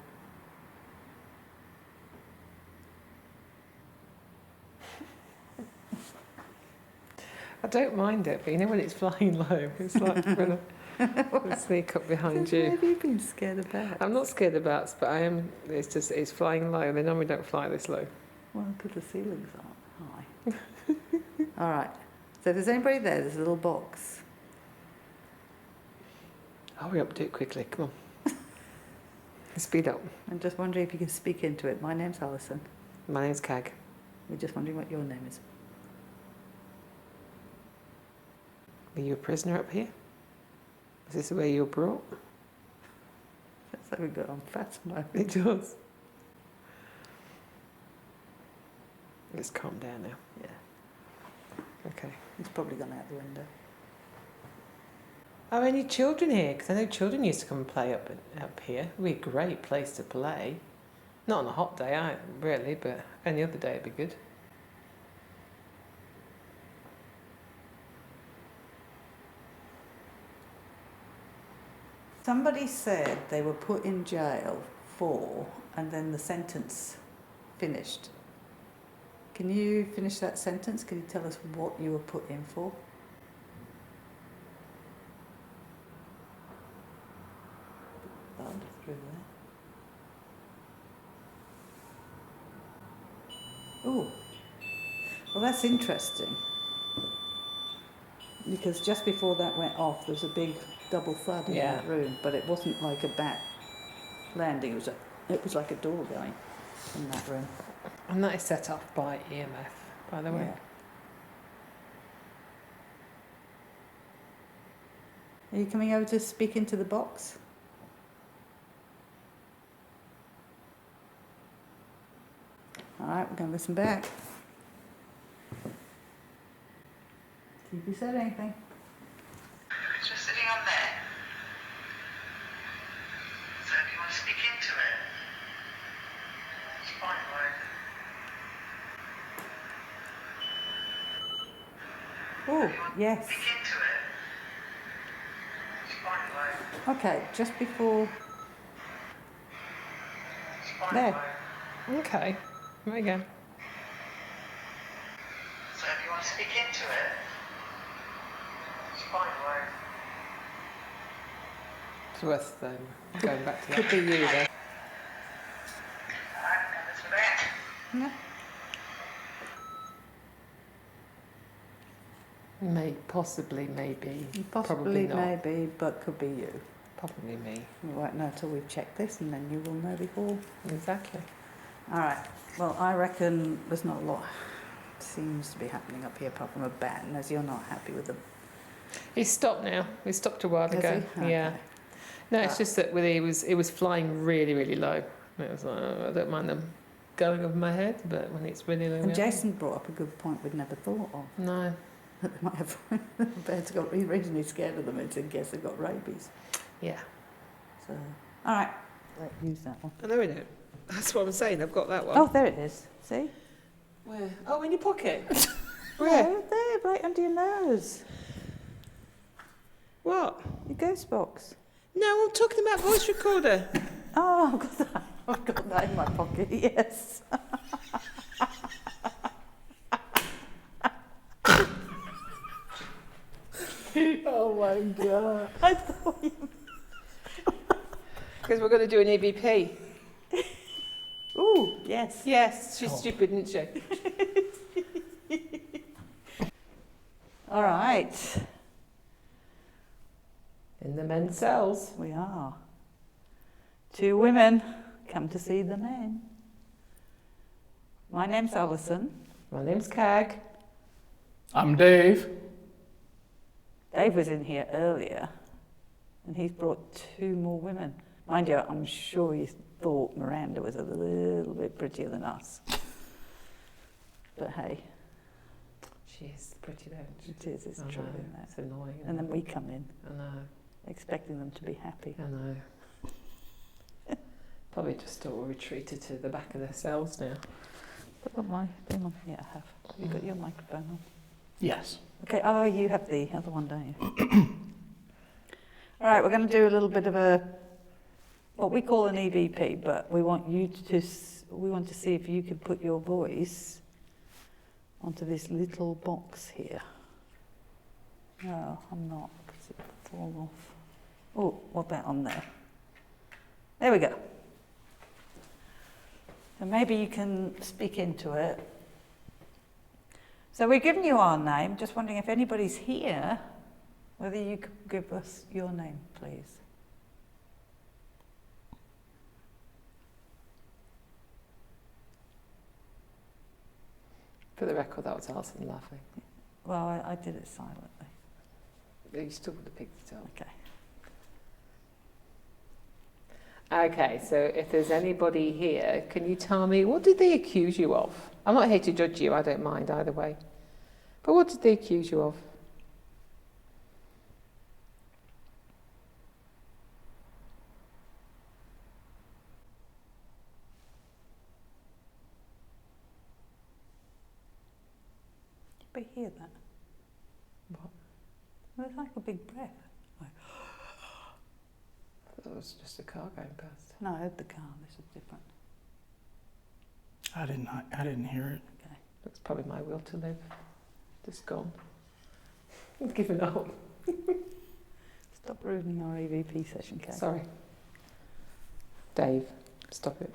I don't mind it, but you know when it's flying low, it's like when I sneak up behind what you. have you been scared about? I'm not scared of bats, but I am. It's just it's flying low. They normally don't fly this low. Well, because the ceilings aren't high. Alright. So if there's anybody there, there's a little box. Hurry up, do it quickly. Come on. Speed up. I'm just wondering if you can speak into it. My name's Alison. My name's Cag. We're just wondering what your name is. Are you a prisoner up here? Is this where you're brought? That's like we've got on fast mode. It does. Let's calm down now. Yeah. Okay. It's probably gone out the window. Are any children here? Because I know children used to come and play up here. It would be a great place to play. Not on a hot day, really, but any other day it'd be good. Somebody said they were put in jail for, and then the sentence finished. Can you finish that sentence? Can you tell us what you were put in for? Blood through there. Oh, well, that's interesting. Because just before that went off, there was a big double thud in that room, but it wasn't like a bat landing. It was like a door going in that room. And that is set off by EMF, by the way. Yeah. Are you coming over to speak into the box? All right, we're going to listen back. See if you said anything. It's just sitting on there. So if you want to speak into it, it's fine, right? Oh, yes. Speak into it. It's fine, right? Okay, just before It's fine, there. right? Okay, there we go. So if you want to speak into it, it's fine, right? It's worth going back to that. Could be you there. Alright, now listen back. Yeah. Possibly, maybe. Possibly, probably not. maybe, but could be you. Probably me. We won't know until we've checked this, and then you will know before. Exactly. All right. Well, I reckon there's not a lot seems to be happening up here apart from a bat, and as you're not happy with them. He's stopped now. He stopped a while Has ago. he? Okay. Yeah. No, it's just that it was flying really, really low. It was like, oh, I don't mind them going over my head, but when it's really low. And Jason brought up a good point we'd never thought of. No. That they might have birds got originally scared of them and said, guess they've got rabies. Yeah. So, all right. Let's use that one. I know we don't. That's what I'm saying. I've got that one. Oh, there it is. See? Where? Oh, in your pocket. Where? There, right under your nose. What? Your ghost box. No, I'm talking about voice recorder. Oh, I've got that in my pocket, yes. Oh my God. I thought you... Because we're going to do an EVP. Ooh, yes. Yes, she's stupid, isn't she? All right. In the men's cells. We are. 2 women come to see the men. My name's Alison. My name's Cag. I'm Dave. Dave was in here earlier, and he's brought 2 more women. Mind you, I'm sure he thought Miranda was a little bit prettier than us. But hey, She is pretty, though. it is, it's I true, know. isn't It's it? annoying. And then we come in, I know. expecting them to be happy. I know. Probably just all retreated to the back of their cells now. Put my thing on. Yeah, I have. You got your microphone on? Yes. Okay, oh, you have the other one, don't you? All right, we're going to do a little bit of what we call an EVP, but we want you to see if you can put your voice onto this little box here. No, I'm not, because it will fall off. Oh, what about on there? There we go. So maybe you can speak into it. So we've given you our name, just wondering if anybody's here, whether you could give us your name, please. For the record, that was Alison laughing. Well, I did it silently. You still would have picked it up. Okay. Okay, so if there's anybody here, can you tell me, what did they accuse you of? I'm not here to judge you, I don't mind either way. But what did they accuse you of? It was like a big breath. Like, That was just a car going past. no, I heard the car. This was different. I didn't hear it. Okay. That's probably my will to live. Just gone. I've given up. Stop ruining our EVP session, Kate. Sorry. Dave, stop it.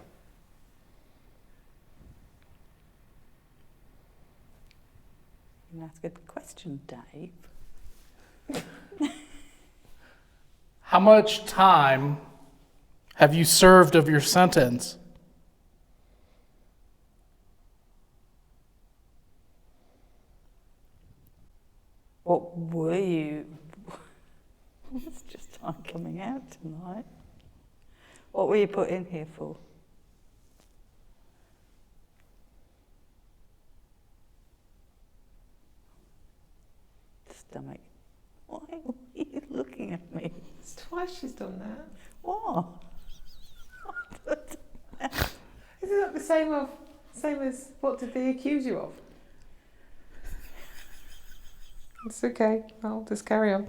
That's a good question, Dave. How much time have you served of your sentence? What were you? It's just time coming out tonight. What were you put in here for? Stomach. Why are you looking at me? It's twice she's done that. What? Isn't that the same as what did they accuse you of? It's okay. I'll just carry on.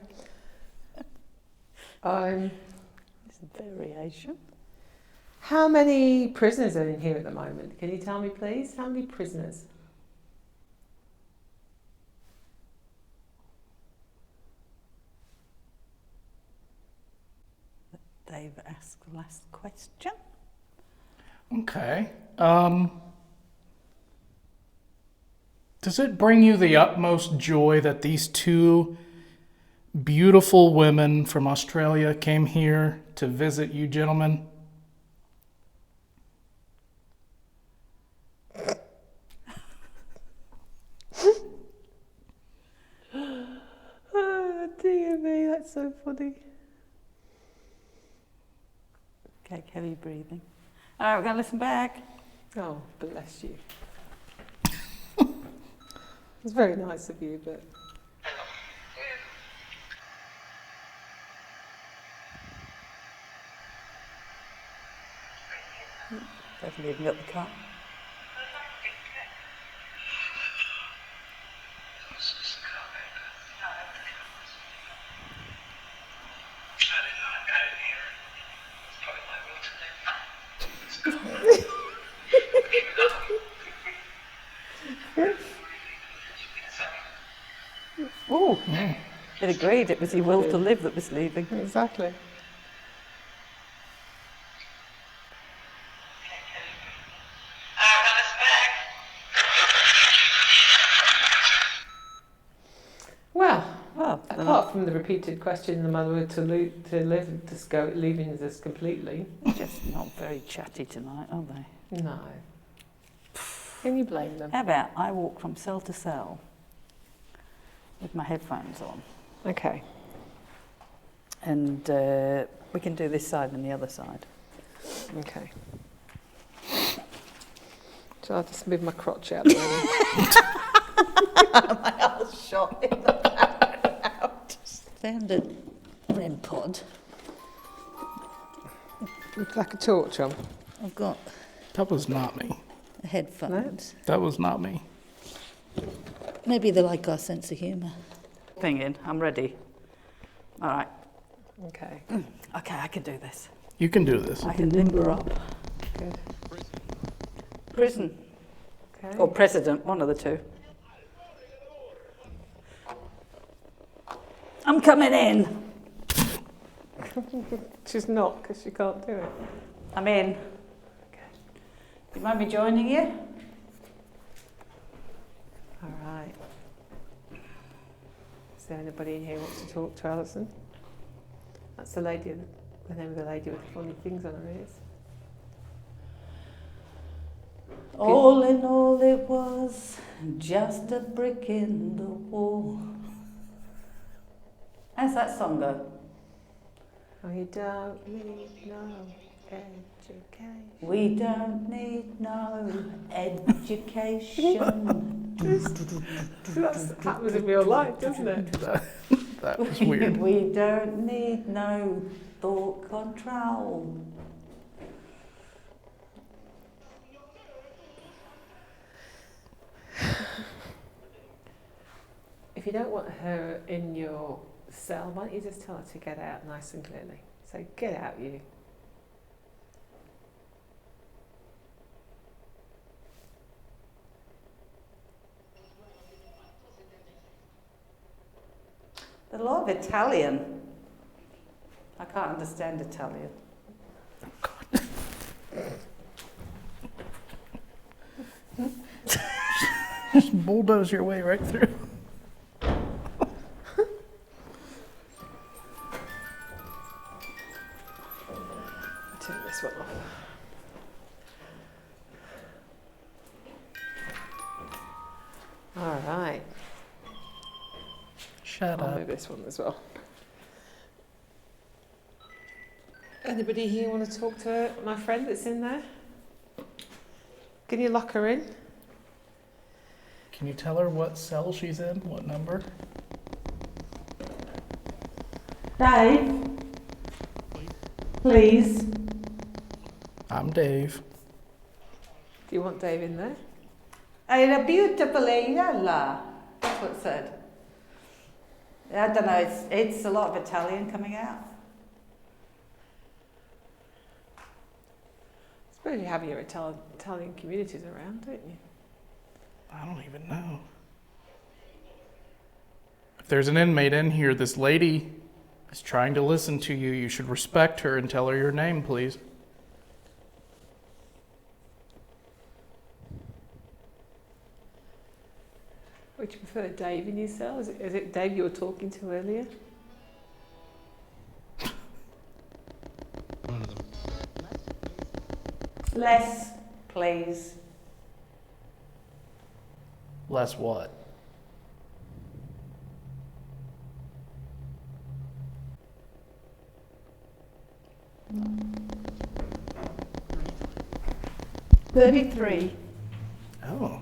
It's a variation. How many prisoners are in here at the moment? Can you tell me, please? How many prisoners? Dave asked the last question. Okay. Does it bring you the utmost joy that these two beautiful women from Australia came here to visit you gentlemen? Oh, dear me, that's so funny. Okay, heavy breathing. All right, we're going to listen back. Oh, bless you. It's very nice of you, but... Dave's leaving up the car. Oh, it agreed it was your will to live that was leaving. Exactly. Well, apart from the repeated question, the mother to live, just go leaving us completely. Just not very chatty tonight, are they? No. Can you blame them? How about I walk from cell to cell with my headphones on, Okay. and we can do this side and the other side. Okay. Shall I just move my crotch out there? I was shot in the background. Found a REM pod. Looks like a torch on. I've got That was not me. headphones. That was not me. Maybe they like our sense of humour. Thing in, I'm ready. All right. Okay. Okay, I can do this. You can do this. I can limber up. Good. Prison. Okay. Or president, one of the two. I'm coming in. She's not, because she can't do it. I'm in. You mind me joining you? All right. Is there anybody in here who wants to talk to Alison? That's the lady, the name of the lady with the funny things on her ears. All in all, it was just a brick in the wall. How's that song go? Oh, you don't need no education. We don't need no education. That was in real life, doesn't it? That was weird. We don't need no thought control. If you don't want her in your cell, why don't you just tell her to get out nice and clearly? So get out, you. There's a lot of Italian. I can't understand Italian. Just bulldoze your way right through. Turn this one off. All right. Shut I'll up. move this one as well. Anybody here want to talk to my friend that's in there? Can you lock her in? Can you tell her what cell she's in? What number? Dave, please. I'm Dave. Do you want Dave in there? Era beautiful angel. That's what it said. I don't know, it's a lot of Italian coming out. I suppose you have your Italian communities around, don't you? I don't even know. If there's an inmate in here, this lady is trying to listen to you. You should respect her and tell her your name, please. Would you prefer Dave in your cell? Is it Dave you were talking to earlier? Less, please. Less what? $33. Oh,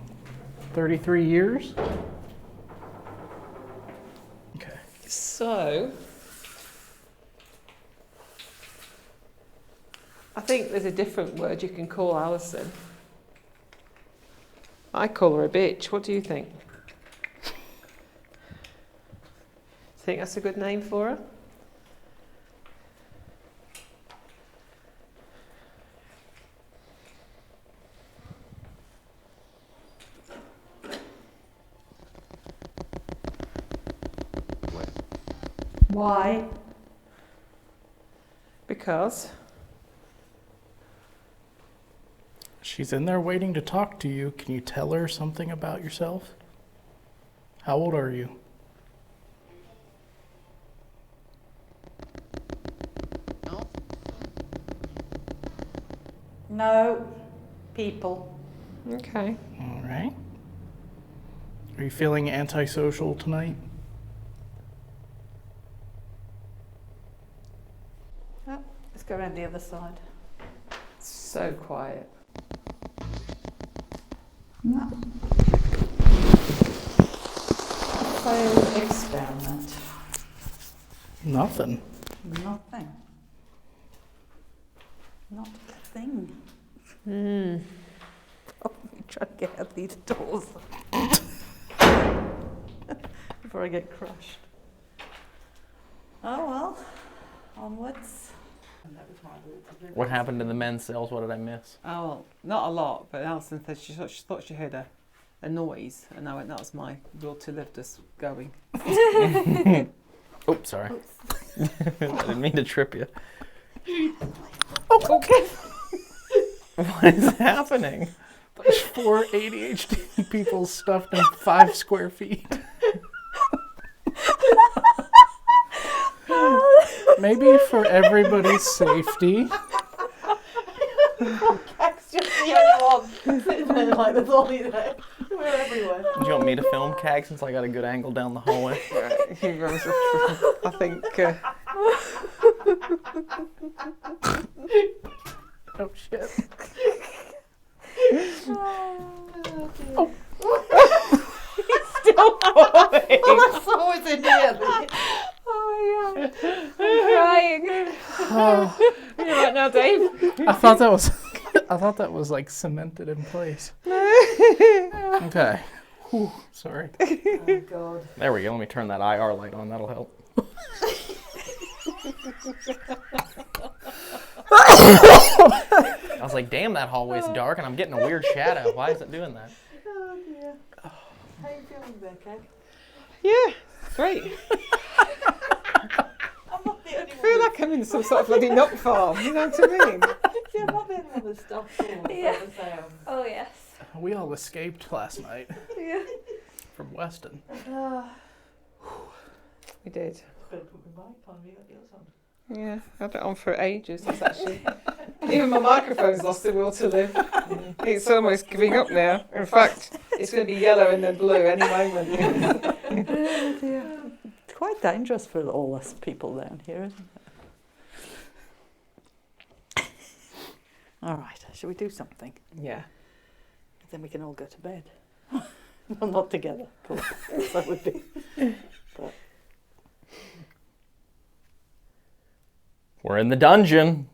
33 years? Okay. So, I think there's a different word you can call Alison. I call her a bitch. What do you think? Think that's a good name for her? Why? Because She's in there waiting to talk to you. Can you tell her something about yourself? How old are you? No. People. okay. All right. Are you feeling antisocial tonight? Oh, let's go around the other side. So quiet. No. Failed experiment. Nothing. Nothing. Not a thing. Hmm. Oh, you try to get out these doors before I get crushed. Oh well, onwards. What happened in the men's cells? What did I miss? Oh, not a lot, but Alison said she thought she heard a noise, and I went, that was my will to live just going. Oops, sorry. I didn't mean to trip you. Okay. What is happening? There's 4 ADHD people stuffed in 5 square feet. Maybe for everybody's safety. That's just the only one. Sitting there like, there's only there. We're everywhere. Do you want me to film CAG since I got a good angle down the hallway? I think. Oh shit. Still going. Well, that's always in here. Oh my god. I'm crying. Oh, You right now, Dave? I thought that was like cemented in place. Okay. Whew, sorry. Oh God. There we go. Let me turn that IR light on. That'll help. I was like, damn, that hallway's dark and I'm getting a weird shadow. Why is it doing that? Oh dear. How you feeling there, Kay? Yeah, great. I'm not the only I feel like I'm in some sort of bloody nut farm, you know what I mean? Yeah, I'm not the only one that's stopped falling. Yeah. Oh, yes. We all escaped last night Yeah. from Weston. We did. Better put my mic on, you got yours on. Yeah, I had it on for ages. It's actually even my microphone's lost the will to live. It's almost giving up now. In fact, it's going to be yellow and then blue any moment. It's quite dangerous for all us people down here, isn't it? All right, shall we do something? Yeah. Then we can all go to bed. Well, not together, of course. That would be. But We're in the dungeon.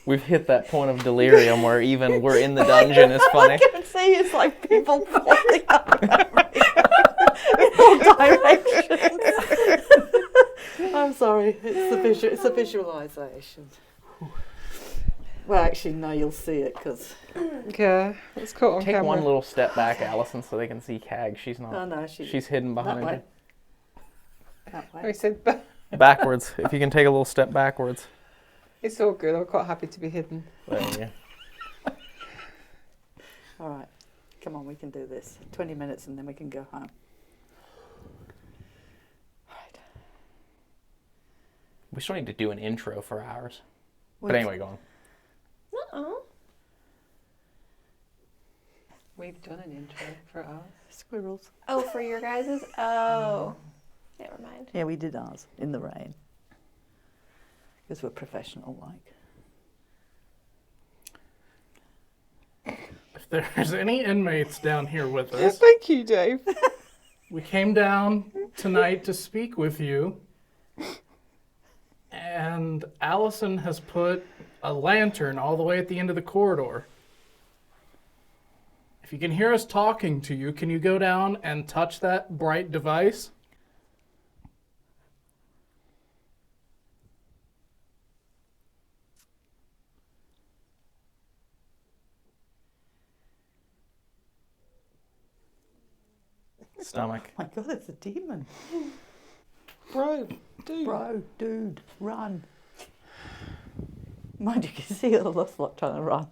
We've hit that point of delirium where even we're in the dungeon is funny. I can see it's like people falling up in all directions. I'm sorry, it's the visualization. Well, actually, no, you'll see it because. Yeah, it's caught on Take camera. one little step back, Allison, so they can see Cag. She's not. Oh no, She's hidden behind that way. you. That We way. said Backwards. If you can take a little step backwards. it's all good. I'm quite happy to be hidden. There you go. All right, come on, we can do this. 20 minutes and then we can go home. Right. We still need to do an intro for ours. Well, But anyway, go on. Uh-oh. We've done an intro for ours. Squirrels. Oh, for your guys's? Oh. Never mind. Yeah, we did ours in the rain. Because we're professional, like. If there's any inmates down here with us, Thank you, Dave. we came down tonight to speak with you. And Allison has put a lantern all the way at the end of the corridor. If you can hear us talking to you, can you go down and touch that bright device? Stomach. My God, it's a demon. Bro, dude. Bro, dude, run. Mind you can see all of us lot trying to run.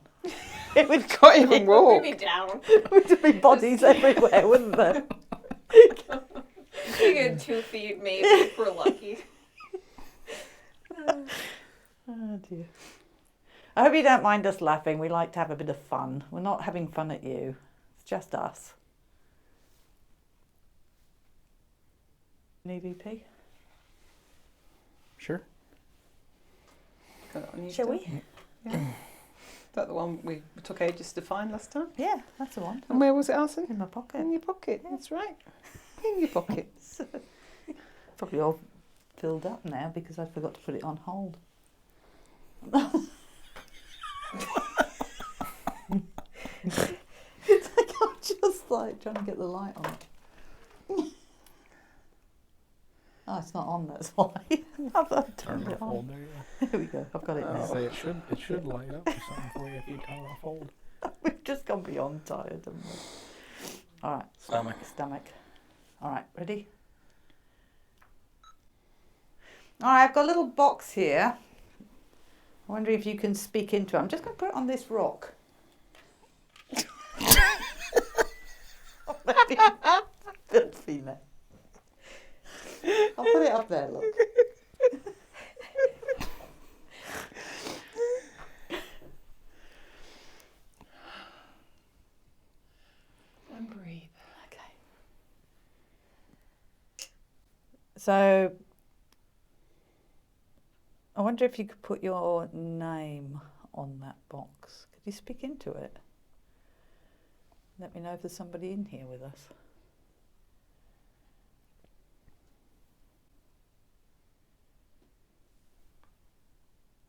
It would Can't even walk. Maybe down. would be bodies everywhere, wouldn't there? You get 2 feet, maybe, if we're lucky. Oh dear. I hope you don't mind us laughing. We like to have a bit of fun. We're not having fun at you. It's just us. An EVP? Sure. Got it on Shall YouTube. we? Yeah. Is that the one we took ages to find last time? Yeah, that's the one. And where was it, Alison? In my pocket. In your pocket. That's right. In your pocket. Probably all filled up now because I forgot to put it on hold. It's like I'm just like trying to get the light on. Oh, it's not on, that's why. I've turned it on. There we go, I've got it now. Say it should light up or something for you if you turn off hold. We've just gone beyond tired, haven't we? All right. Stomach. All right, ready? All right, I've got a little box here. I wonder if you can speak into it. I'm just going to put it on this rock. Filthy now. I'll put it up there, look. And breathe. Okay. So, I wonder if you could put your name on that box. Could you speak into it? Let me know if there's somebody in here with us.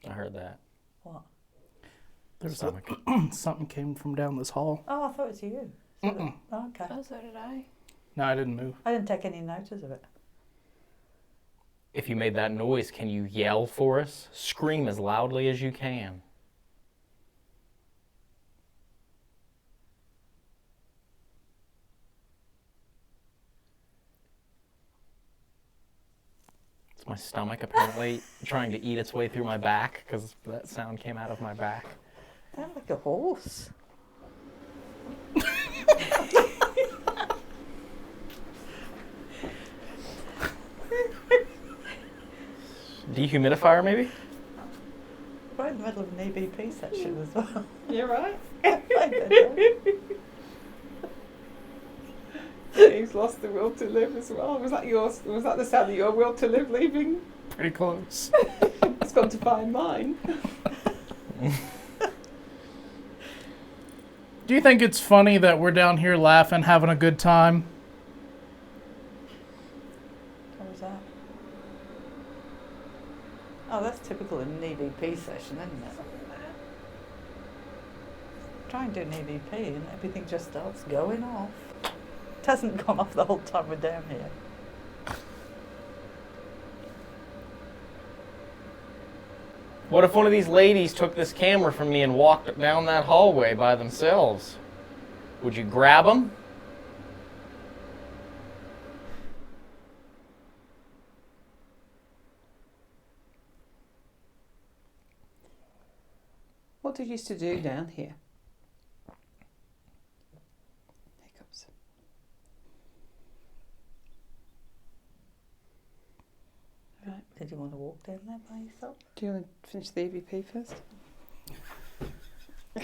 I heard that. What? There's something came from down this hall. Oh, I thought it was you. Mm-mm. Oh, okay. Oh, so did I. No, I didn't move. I didn't take any notice of it. If you made that noise, can you yell for us? Scream as loudly as you can. It's my stomach apparently trying to eat its way through my back because that sound came out of my back. Sound like a horse. Dehumidifier, maybe? Right in the middle of an EVP session as well. You're right. I don't know. He's lost the will to live as well. Was that yours? Was that the sound of your will to live leaving? Pretty close. It's gone to find mine. Do you think it's funny that we're down here laughing, having a good time? What was that? Oh, that's typical in an EVP session, isn't it? Try and do an EVP and everything just starts going off. It hasn't gone off the whole time we're down here. What if one of these ladies took this camera from me and walked down that hallway by themselves? Would you grab them? What did you used to do down here? Hiccups. Right. Did you want to walk down there by yourself? Do you want to finish the EVP first? I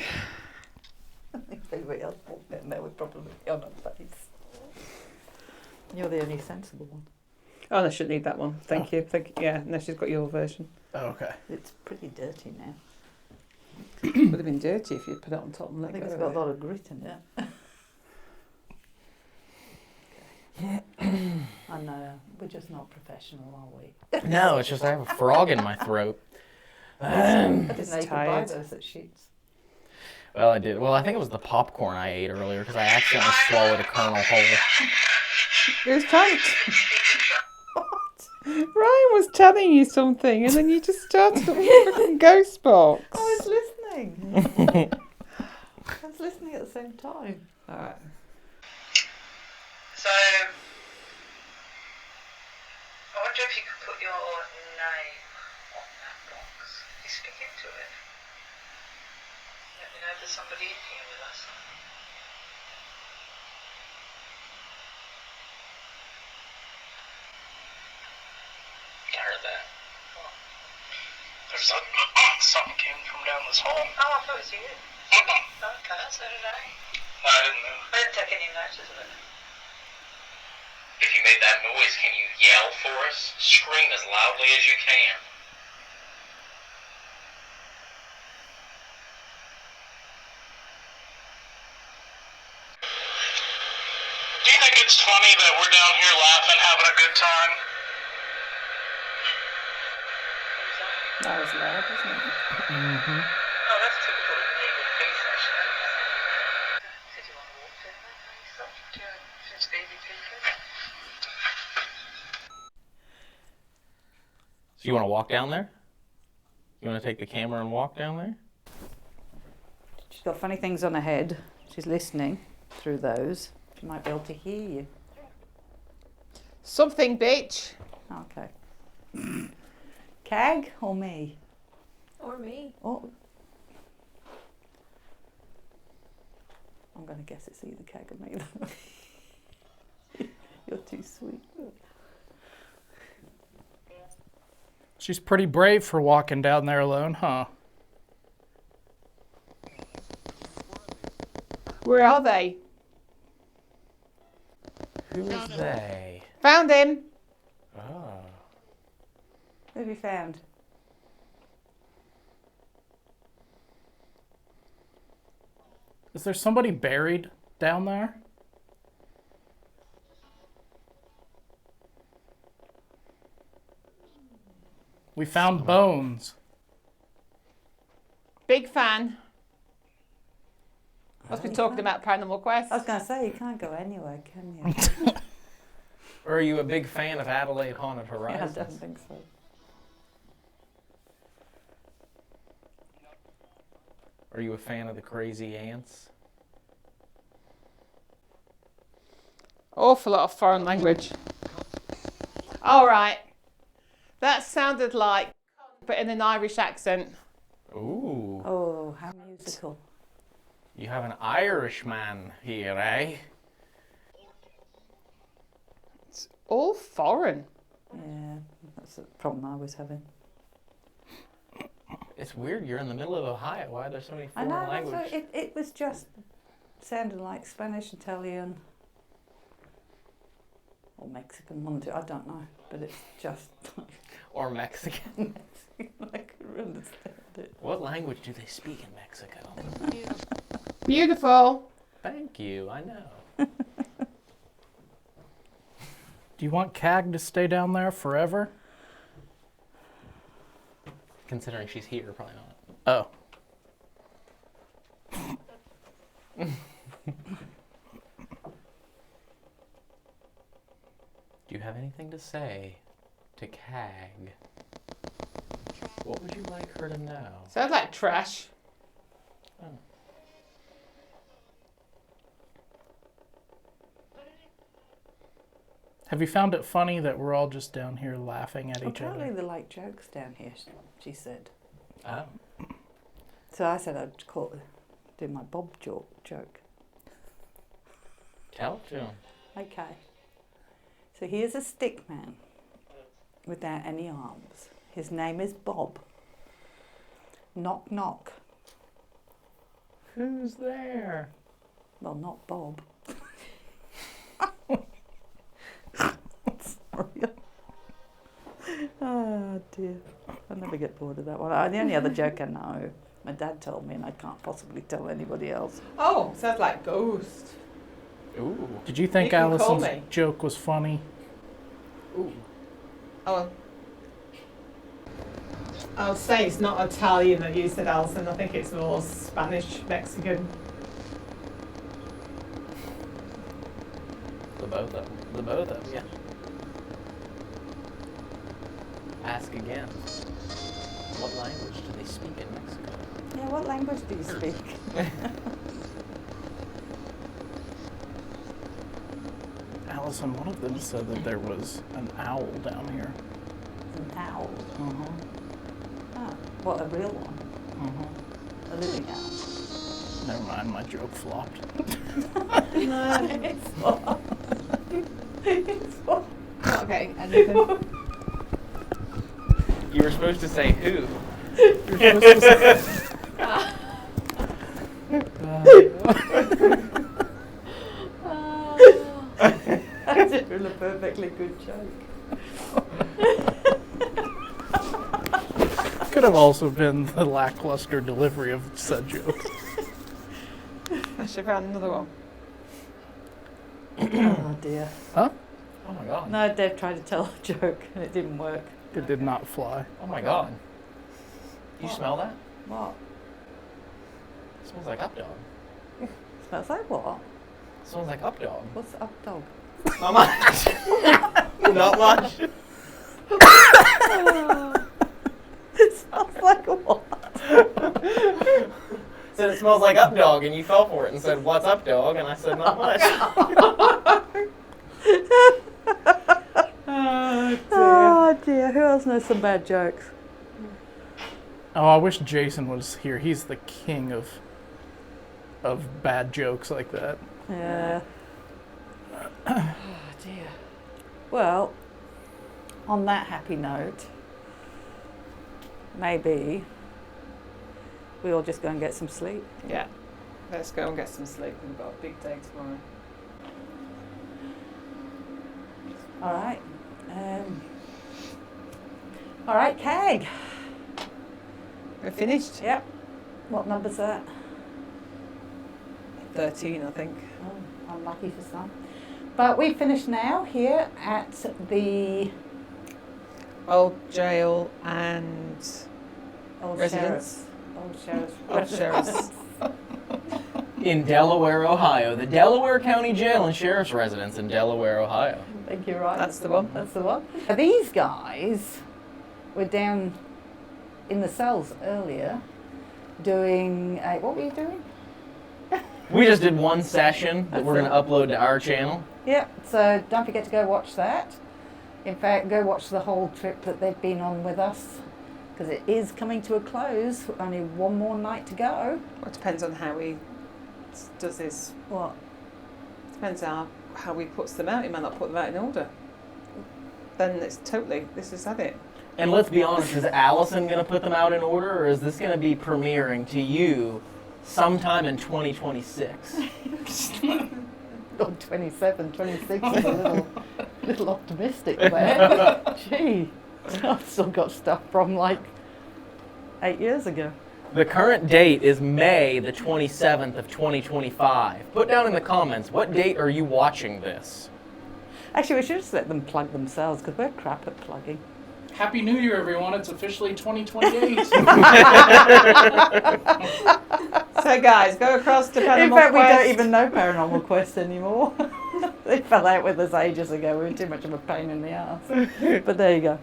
think if everybody else walked down there, we'd probably be on our face. You're the only sensible one. Oh, no, I shouldn't need that one. Thank you. Thank you. Yeah, no, she's got your version. Oh, okay. It's pretty dirty now. Would have been dirty if you'd put it on top and I let think go it's of got it. a lot of grit in it. I know, we're just not professional, are we? No, it's just I have a frog in my throat. I didn't know you could buy tired. those at Sheets. Well, I did. Well, I think it was the popcorn I ate earlier because I accidentally swallowed a kernel whole. It was trying to... Ryan was telling you something and then you just started a freaking ghost box. I was listening. I was listening at the same time. Alright. So, I wonder if you could put your name on that box. You speak into it. Let me know if there's somebody in here with us. I heard that. What? There's something came from down this hall. Oh, I thought it was you. Okay, so did I. No, I didn't move. I didn't take any notice of it. If you made that noise, can you yell for us? Scream as loudly as you can. Do you think it's funny that we're down here laughing, having a good time? That was loud, wasn't it? Mm-hmm. Oh, that's typical of an EVP session, isn't it? Did you want to walk down there by yourself? Do you want to finish the EVP first? So you want to walk down there? You want to take the camera and walk down there? She's got funny things on her head. She's listening through those. She might be able to hear you. Something, bitch. Okay. Cag or me? Or me. Oh. I'm going to guess it's either Cag or me. You're too sweet. She's pretty brave for walking down there alone, huh? Where are they? Who is they? Found him. Oh. Who have you found? Is there somebody buried down there? We found bones. Big fan. Must be talking about Paranormal Quest. I was going to say, you can't go anywhere, can you? Or are you a big fan of Adelaide Haunted Yeah, I Horizons? don't think so. Are you a fan of the crazy ants? Awful lot of foreign language. All right. That sounded like, but in an Irish accent. Ooh. Oh, how musical. You have an Irishman here, eh? It's all foreign. Yeah, that's the problem I was having. It's weird. You're in the middle of Ohio. Why are there so many I foreign know, languages? it was just sounding like Spanish, Italian, or Mexican, one or two, I don't know, but it's just Or Mexican. I couldn't understand it. What language do they speak in Mexico? Beautiful. Thank you. I know. Do you want Cag to stay down there forever? Considering she's here, probably not. Oh. Do you have anything to say to Cag? What would you like her to know? Sounds like trash. Oh. Have you found it funny that we're all just down here laughing at each Apparently other? they like jokes down here, she said. Oh. So I said I'd do my Bob joke. Tell it to him. Okay. So here's a stick man without any arms. His name is Bob. Knock, knock. Who's there? Well, not Bob. Sorry. Oh dear. I'll never get bored of that one. The only other joke I know, my dad told me, and I can't possibly tell anybody else. Oh, sounds like ghost. Ooh. Did you think You can call Allison's me. joke was funny? Ooh. Oh. I'll say it's not Italian that you said, Alison. I think it's more Spanish, Mexican. The both of them. The both of them, yeah. Ask again. What language do they speak in Mexico? Yeah, what language do you speak? Allison, one of them said that there was an owl down here. An owl. Uh-huh. Oh, what, a real one? Uh-huh. A living owl? Never mind, my joke flopped. It's what? It's what? Okay, anything. You were supposed to say who. That's really a perfectly good joke. Could have also been the lackluster delivery of said joke. I should have found another one. Oh dear. Huh? Oh my god. No, Dave tried to tell a joke and it didn't work. It did not fly. Oh my god. You smell that? What? It smells like up dog. Smells like what? It smells like up dog. What's up dog? Not much. Not much. It smells like what? Said it smells like up dog, and you fell for it and said, "What's up, dog?" And I said, "Not much." Oh dear, who else knows some bad jokes? Oh, I wish Jason was here. He's the king of bad jokes like that. Yeah. Oh dear. Well, on that happy note, maybe we all just go and get some sleep. Yeah. Let's go and get some sleep. We've got a big day tomorrow. All right. All right, Keg. We're finished? Yep. What number's that? 13, I think. Oh, I'm lucky for some. But we finished now here at the Old jail and Old residence. Sheriff's. Old Sheriff's. Old sheriff's. in Delaware, Ohio. The Delaware County Jail and Sheriff's Residence in Delaware, Ohio. I think you're right. That's the one. That's the one. These guys were down in the cells earlier doing what were you doing? We just did one session that we're going to upload to our channel. Yeah, so don't forget to go watch that. In fact, go watch the whole trip that they've been on with us, because it is coming to a close. Only one more night to go. Well, it depends on how he does his. What? Depends how he puts them out. He might not put them out in order. Then it's totally, this is it. And let's be honest, is Allison going to put them out in order, or is this going to be premiering to you sometime in 2026? Oh, 27, 26 is a little optimistic there. Gee, I've still got stuff from like 8 years ago. The current date is May the 27th of 2025. Put down in the comments, what date are you watching this? Actually, we should just let them plug themselves, because we're crap at plugging. Happy New Year, everyone. It's officially 2028. So guys, go across to Paranormal Quest. In fact, we don't even know Paranormal Quest anymore. They fell out with us ages ago. We were too much of a pain in the ass. But there you go.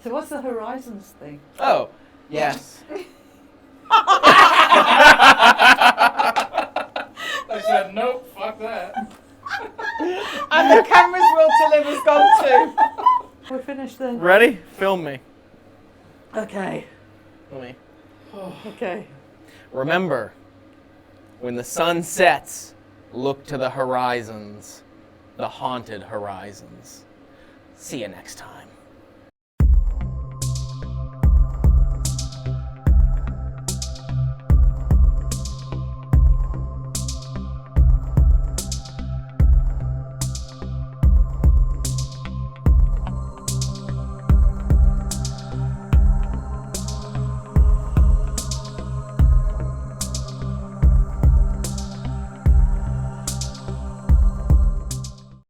So what's the Horizons thing? Oh, yes. I said, nope, fuck that. And the camera's will to live has gone too. We're finished then. Ready? Film me. Okay. Film me. Okay. Remember, when the sun sets, look to the horizons, the haunted horizons. See you next time.